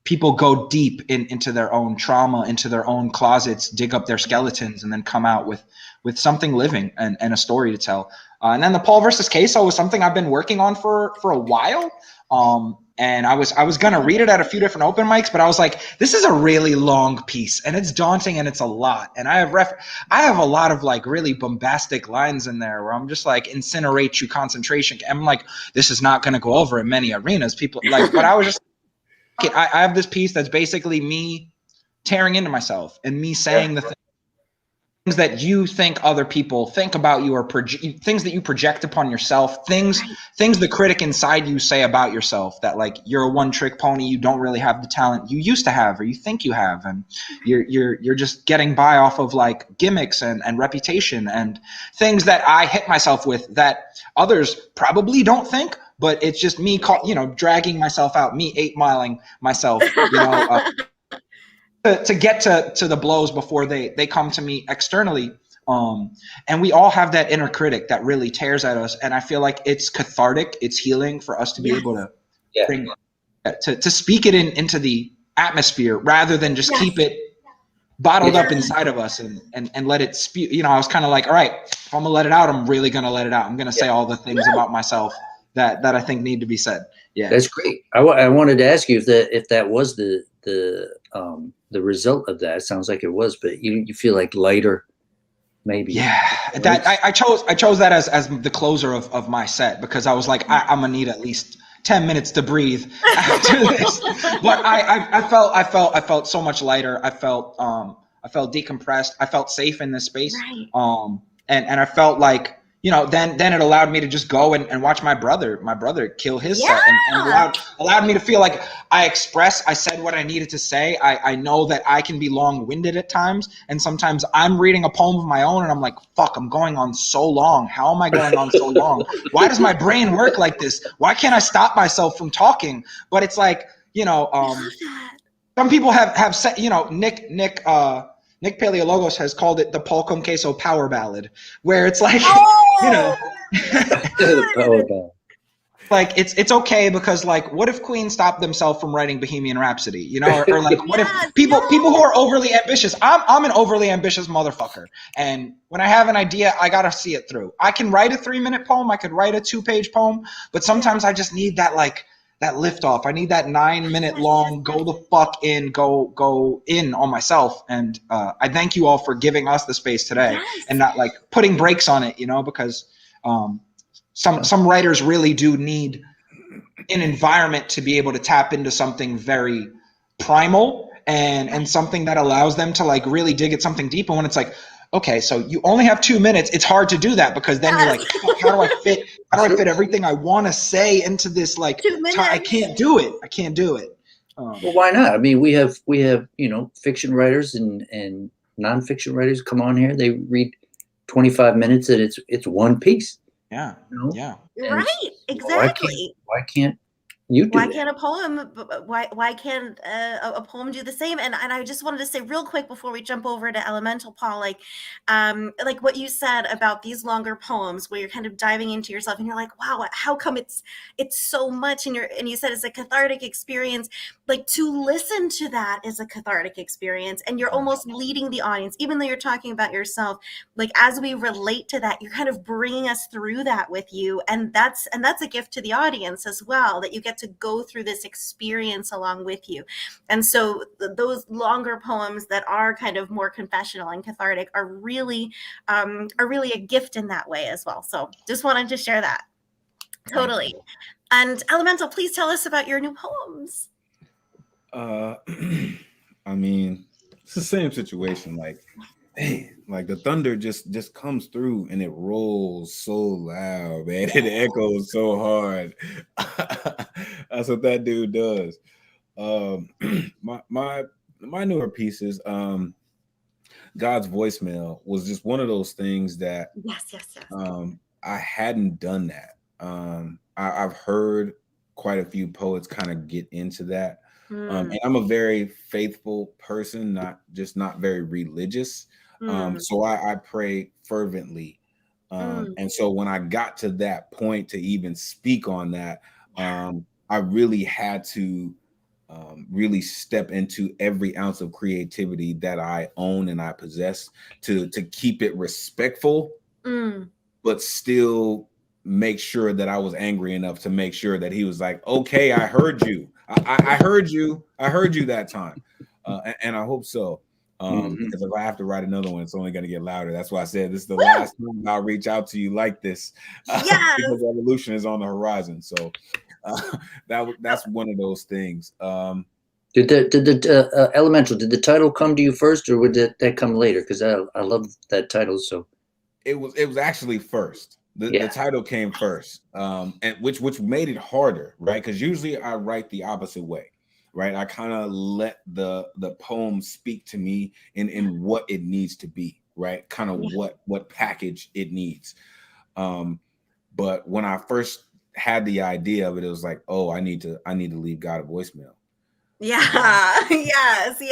people go deep into their own trauma, into their own closets, dig up their skeletons, and then come out with something living and a story to tell. And then the Paul versus Queso was something I've been working on for a while. And I was gonna read it at a few different open mics, but I was like, this is a really long piece, and it's daunting, and it's a lot. And I have a lot of like really bombastic lines in there where I'm just like, incinerate you, concentration. I'm like, this is not gonna go over in many arenas. People like, but I was just, I have this piece that's basically me tearing into myself and me saying the things that you think other people think about you, or things that you project upon yourself, things the critic inside you say about yourself, that like you're a one-trick pony, you don't really have the talent you used to have or you think you have, and you're just getting by off of like gimmicks and reputation, and things that I hit myself with that others probably don't think, but it's just me dragging myself out, me 8-miling myself, to get to the blows before they come to me externally. And we all have that inner critic that really tears at us. And I feel like it's cathartic, it's healing for us to be able to bring to speak it into the atmosphere, rather than just keep it bottled up inside of us and let it spew. I was kind of like, all right, if I'm gonna let it out, I'm really gonna let it out. I'm gonna say all the things about myself that I think need to be said. Yeah, that's great. I wanted to ask you if that was the result of that. It sounds like it was, but you feel like lighter, maybe. Yeah, that I chose that as the closer of my set, because I was like, I'm gonna need at least 10 minutes to breathe after this. But I felt so much lighter. I felt decompressed. I felt safe in this space. And I felt like then it allowed me to just go and watch my brother kill his set, and allowed me to feel like I said what I needed to say. I know that I can be long-winded at times, and sometimes I'm reading a poem of my own and I'm like, fuck, I'm going on so long. How am I going on so long? Why does my brain work like this? Why can't I stop myself from talking? But it's like, some people have said, Nick Paleologos has called it the Paul Con Queso power ballad, where it's like, like it's okay because like, what if Queen stopped themselves from writing Bohemian Rhapsody, or like, what if people who are overly ambitious? I'm an overly ambitious motherfucker, and when I have an idea, I gotta see it through. I can write a 3-minute poem, I could write a 2-page poem, but sometimes I just need that that lift off. I need that 9-minute long, go the fuck in, go in on myself. And I thank you all for giving us the space today and not like putting brakes on it, because some writers really do need an environment to be able to tap into something very primal and something that allows them to like really dig at something deep. And when it's like, okay, so you only have 2 minutes, it's hard to do that because then you're like, how do I fit everything I want to say into this like I can't do it. Well, why not? I mean, we have fiction writers and nonfiction writers come on here. They read 25 minutes and it's one piece. Yeah. Yeah. Right. Exactly. Why can't you do why that? can't a poem why can't a poem do the same? And I just wanted to say real quick before we jump over to Elemental, Paul, like what you said about these longer poems where you're kind of diving into yourself and you're like, wow, how come it's so much, and you said it's a cathartic experience. Like, to listen to that is a cathartic experience, and you're almost leading the audience, even though you're talking about yourself. Like, as we relate to that, you're kind of bringing us through that with you, and that's a gift to the audience as well, that you get to go through this experience along with you. And so those longer poems that are kind of more confessional and cathartic are really a gift in that way as well. So just wanted to share that. Totally. And Elemental, please tell us about your new poems. I mean, it's the same situation. Like, hey, like the thunder just comes through and it rolls so loud, man. It echoes so hard. That's what that dude does. My newer pieces, God's Voicemail was just one of those things that yes. I hadn't done that. I've heard quite a few poets kind of get into that. And I'm a very faithful person, not very religious. So I pray fervently. And so when I got to that point to even speak on that, I really had to really step into every ounce of creativity that I own and I possess to keep it respectful, but still make sure that I was angry enough to make sure that he was like, okay, I heard you. I heard you that time. And I hope so. Because if I have to write another one, it's only going to get louder. That's why I said this is the last time I'll reach out to you like this. Because evolution is on the horizon. So that's one of those things. Did the Elemental, did the title come to you first, or would that come later? Because I love that title. So it was actually first. The title came first, and which made it harder, right? Because usually I write the opposite way, right? I kind of let the poem speak to me in what it needs to be, right? Kind of what package it needs. But when I first had the idea of it, it was like, oh, I need to leave God a voicemail. Yeah. Yes.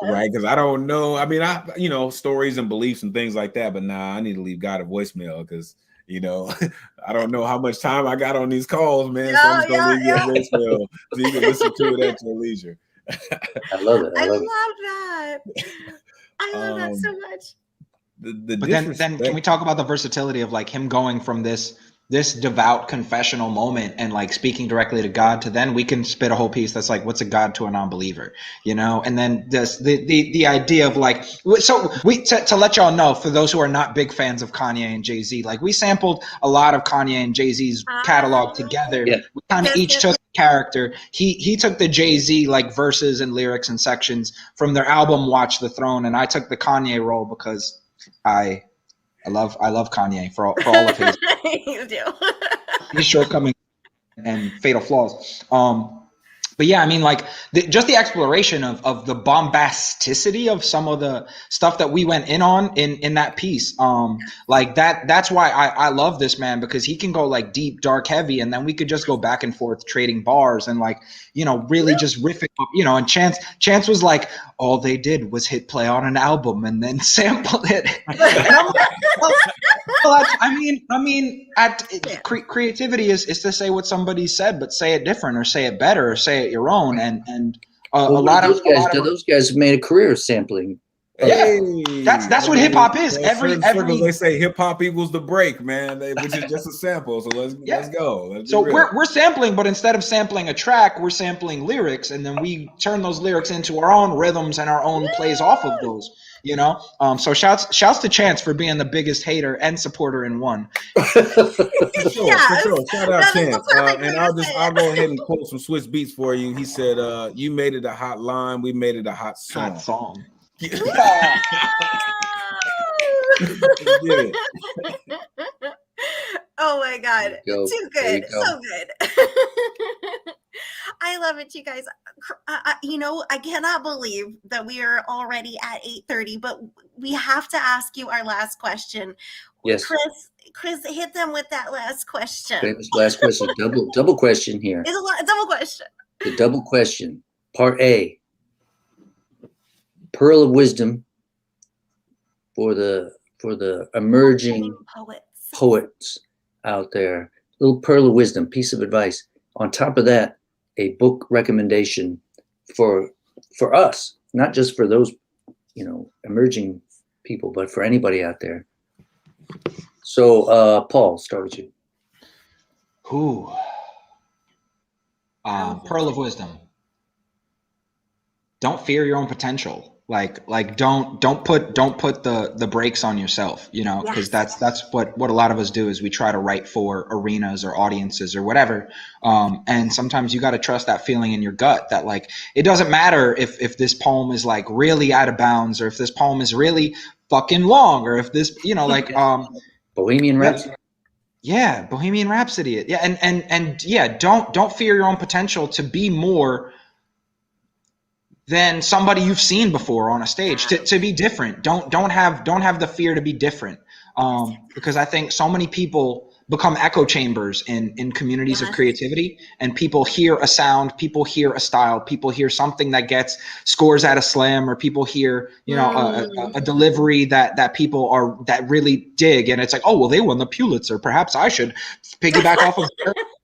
Right, because I don't know. I mean, stories and beliefs and things like that, but I need to leave God a voicemail because I don't know how much time I got on these calls, man. So I'm just gonna leave you a voicemail so you can listen to it at your leisure. I love it. I love that. I love that so much. But then can we talk about the versatility of like him going from this devout confessional moment and like speaking directly to God to then we can spit a whole piece that's like, what's a God to a non-believer, and then the idea of like, so to let y'all know, for those who are not big fans of Kanye and Jay-Z, like we sampled a lot of Kanye and Jay-Z's catalog together. We kind of each took a character. He took the Jay-Z like verses and lyrics and sections from their album Watch the Throne, and I took the Kanye role because I I love Kanye for all of his You do. his shortcomings and fatal flaws. But yeah, I mean, like just the exploration of the bombasticity of some of the stuff that we went in on in that piece. Like that's why I love this man, because he can go like deep, dark, heavy, and then we could just go back and forth trading bars and like, you know, really just riffing up, you know. And Chance was like, all they did was hit play on an album and then sample it. And I'm like, well, creativity is to say what somebody said, but say it different, or say it better, or say it your own. And a lot of those guys have made a career of sampling. Yeah, that's what hip hop is. Every circles they say hip hop equals the break, man, which is just a sample. So let's go. So we're sampling, but instead of sampling a track, we're sampling lyrics, and then we turn those lyrics into our own rhythms and our own plays off of those. You know, so shouts to Chance for being the biggest hater and supporter in one. For sure. Shout out Chance. And I'll go ahead and quote some Swiss Beats for you. He said, "You made it a hot line, we made it a hot song." Yeah. Oh my God. Too good. So good. I love it, you guys. You know, I cannot believe that we are already at 8:30, but we have to ask you our last question. Yes. Chris, hit them with that last question. Famous last question. Double question here. It's a double question. The double question. Part A. Pearl of wisdom for the emerging poets out there. Little pearl of wisdom, piece of advice. On top of that, a book recommendation for us, not just for those, you know, emerging people, but for anybody out there. So, Paul, start with you. Ooh. Pearl of wisdom. Don't fear your own potential. Like don't put the brakes on yourself, you know, because that's what a lot of us do, is we try to write for arenas or audiences or whatever. And sometimes you got to trust that feeling in your gut that like, it doesn't matter if this poem is like really out of bounds, or if this poem is really fucking long, or if this, you know, like, Bohemian Rhapsody. Yeah. Bohemian Rhapsody. Yeah. And yeah, don't fear your own potential to be more than somebody you've seen before on a stage, to be different. Don't have the fear to be different. Because I think so many people become echo chambers in communities of creativity, and people hear a sound, people hear a style, people hear something that gets scores at a slam, or people hear, you know, a delivery that people that really dig, and it's like, oh well, they won the Pulitzer, perhaps I should piggyback off of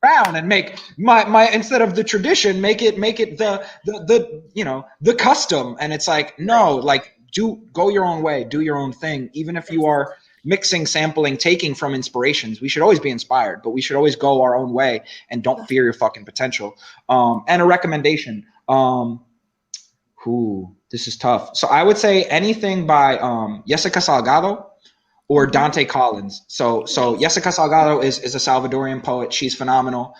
Brown and make my instead of the tradition, make it the you know, the custom. And it's like, no, like go your own way, do your own thing, even if you are mixing, sampling, taking from inspirations. We should always be inspired, but we should always go our own way, and don't fear your fucking potential. And a recommendation. This is tough. So I would say anything by Jessica Salgado or Dante Collins. So Jessica Salgado is a Salvadorian poet. She's phenomenal.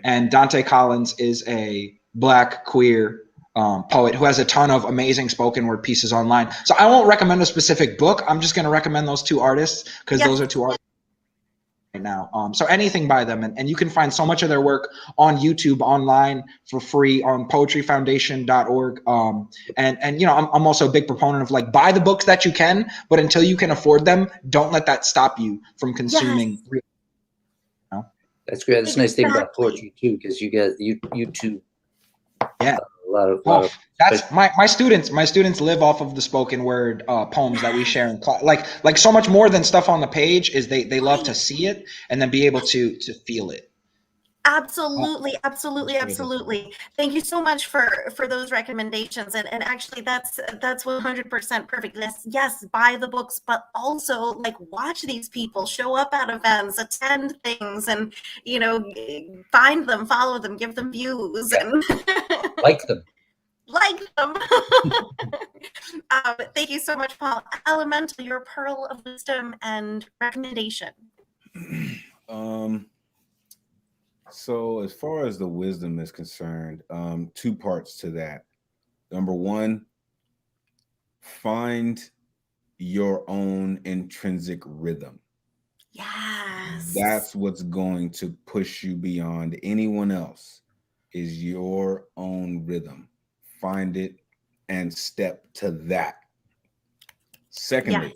And Dante Collins is a Black queer poet who has a ton of amazing spoken word pieces online. So I won't recommend a specific book. I'm just going to recommend those two artists, because those are two artists right now. So anything by them, and you can find so much of their work on YouTube, online for free, on poetryfoundation.org. And you know, I'm also a big proponent of like, buy the books that you can, but until you can afford them, don't let that stop you from consuming. You know? That's great. That's a nice thing about poetry too, because you get YouTube. Yeah. A lot of that's my students live off of the spoken word poems that we share in class. Like so much more than stuff on the page is they love to see it and then be able to feel it. Absolutely. Thank you so much for those recommendations. And actually that's 100% perfect. Yes, buy the books, but also like watch these people show up at events, attend things, and you know, find them, follow them, give them views, and like them. Thank you so much, Paul. Elemental, your pearl of wisdom and recommendation. So as far as the wisdom is concerned, two parts to that. Number one, find your own intrinsic rhythm. Yes. That's what's going to push you beyond anyone else, is your own rhythm. Find it and step to that. Secondly,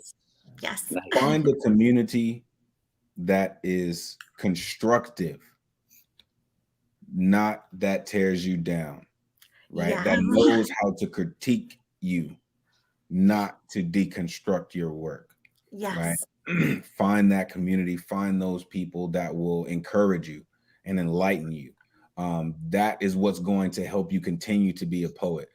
yes. Find a community that is constructive, not that tears you down, right? Yeah. That knows how to critique you, not to deconstruct your work. Yes. Right? Find that community, find those people that will encourage you and enlighten you. That is what's going to help you continue to be a poet.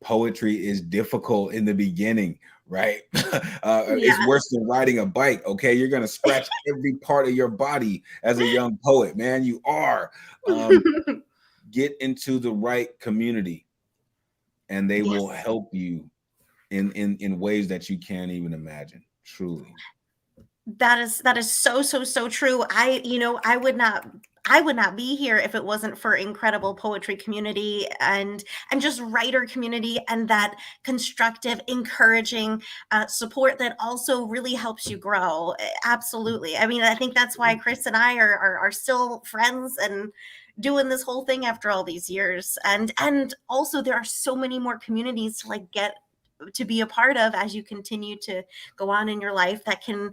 Poetry is difficult in the beginning, right? It's worse than riding a bike. Okay, you're gonna scratch every part of your body as a young poet, man. You are. Get into the right community, and they will help you in ways that you can't even imagine. Truly. That is so true. I would not be here if it wasn't for incredible poetry community and just writer community and that constructive, encouraging support that also really helps you grow. Absolutely. I mean, I think that's why Chris and I are still friends and doing this whole thing after all these years. And also there are so many more communities to get to be a part of as you continue to go on in your life that can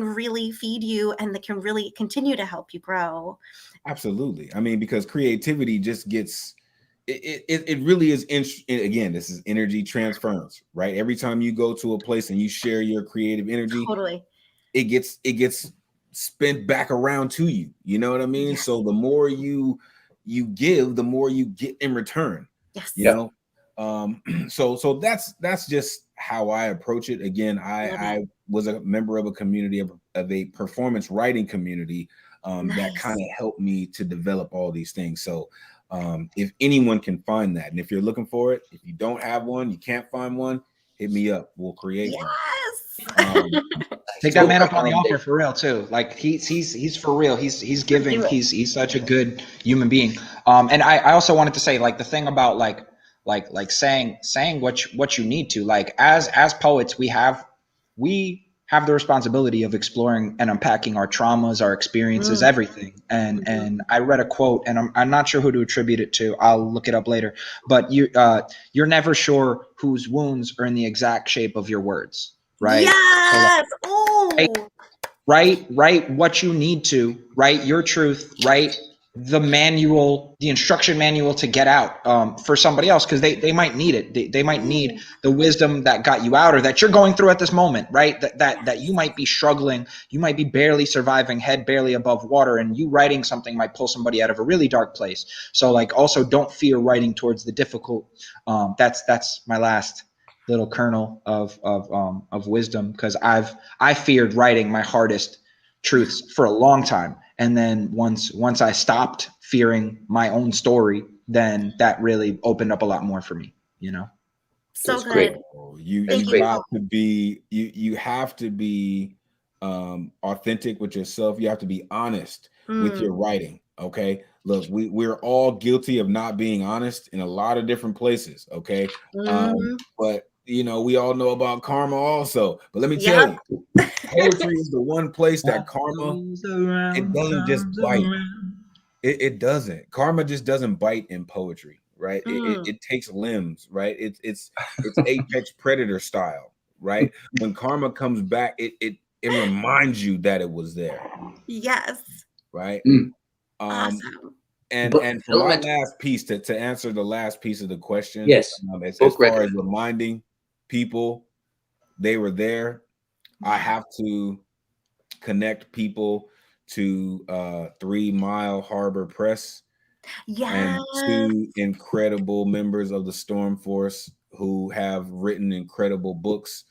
really feed you and that can really continue to help you grow. Absolutely. I mean, because creativity just gets it really is again, this is energy transference, right? Every time you go to a place and you share your creative energy, totally, it gets spent back around to you. You know what I mean? Yes. So the more you give, the more you get in return. Yes. You know? So that's just how I approach it. Again, I was a member of a community of a performance writing community that kind of helped me to develop all these things. So if anyone can find that, and if you're looking for it, if you don't have one, you can't find one, hit me up. We'll create one. Take that man up on the offer for real too. Like he's for real. He's giving. He's such a good human being. And I also wanted to say, like, the thing about like saying what you need to, like, as poets, we have the responsibility of exploring and unpacking our traumas, our experiences, everything. And I read a quote, and I'm not sure who to attribute it to. I'll look it up later. But you're never sure whose wounds are in the exact shape of your words. Right? Yes. Write what you need to, write your truth, write the instruction manual to get out for somebody else, because they might need it. They might need the wisdom that got you out, or that you're going through at this moment, right? That you might be struggling, you might be barely surviving, head barely above water, and you writing something might pull somebody out of a really dark place. So, like, also don't fear writing towards the difficult. That's my last little kernel of wisdom, because I feared writing my hardest truths for a long time, and then once I stopped fearing my own story, then that really opened up a lot more for me, you know. So that's good. great. You have to be authentic with yourself. You have to be honest with your writing. Okay, look, we're all guilty of not being honest in a lot of different places. Okay, but we all know about karma also. But let me tell you, poetry is the one place that karma, it doesn't just bite. It doesn't. Karma just doesn't bite in poetry, right? It takes limbs, right? It's apex predator style, right? When karma comes back, it reminds you that it was there. Yes. Right. Awesome. And for my last piece, to answer the last piece of the question, yes, as far as reminding people they were there, I have to connect people to 3 Mile Harbor Press and 2 incredible members of the Storm Force who have written incredible books.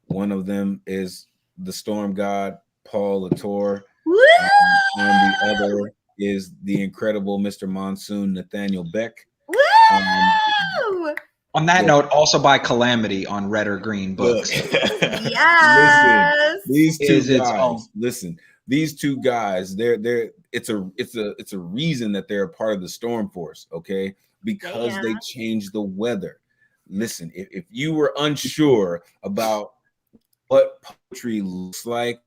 One of them is the Storm God, Paul LaTorre, and the other is the incredible Mr. Monsoon, Nathaniel Beck. On that note, also buy Calamity on Red or Green books. Yes. Listen, these two guys, it's a reason that they're a part of the Storm Force, okay? Because they change the weather. Listen, if you were unsure about what poetry looks like,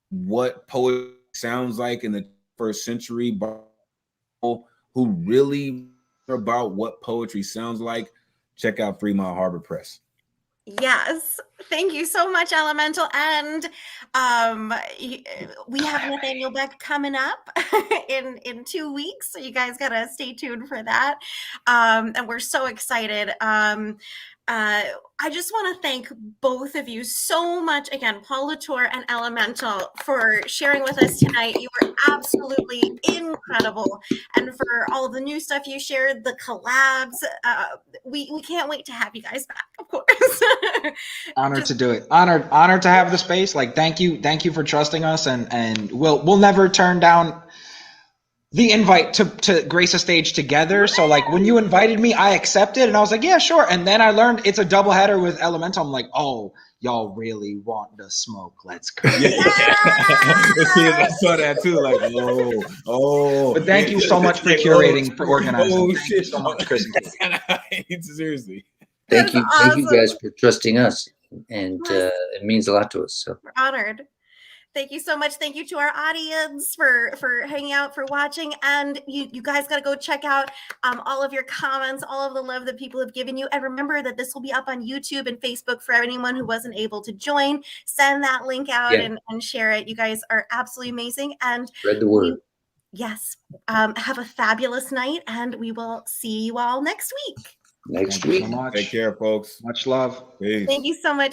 what poetry sounds like in the first century by people who really care about what poetry sounds like, check out 3 Mile Harbor Press. Yes, thank you so much, Elemental. And we have Nathaniel Beck coming up in 2 weeks, so you guys gotta stay tuned for that. And we're so excited. I just want to thank both of you so much again, Paul LaTorre and Elemental, for sharing with us tonight. You were absolutely incredible, and for all of the new stuff you shared, the collabs. We can't wait to have you guys back, of course. Honored to do it. Honored to have the space. Like, thank you for trusting us, and we'll never turn down the invite to grace a stage together. So like when you invited me, I accepted, and I was like, yeah, sure. And then I learned it's a double header with Elemental. I'm like, oh, y'all really want the smoke? Let's go. Yeah. I saw that too. Like, oh. But thank you so much for curating, for organizing. Oh, thank you so much, Chris and Kate. Seriously. Thank you, awesome. Thank you guys for trusting us, and it means a lot to us. So we're honored. Thank you so much. Thank you to our audience for hanging out, for watching. And you guys got to go check out all of your comments, all of the love that people have given you. And remember that this will be up on YouTube and Facebook for anyone who wasn't able to join. Send that link out and share it. You guys are absolutely amazing. And spread the word. Yes. Have a fabulous night, and we will see you all next week. Next week. So much. Take care, folks. Much love. Peace. Thank you so much.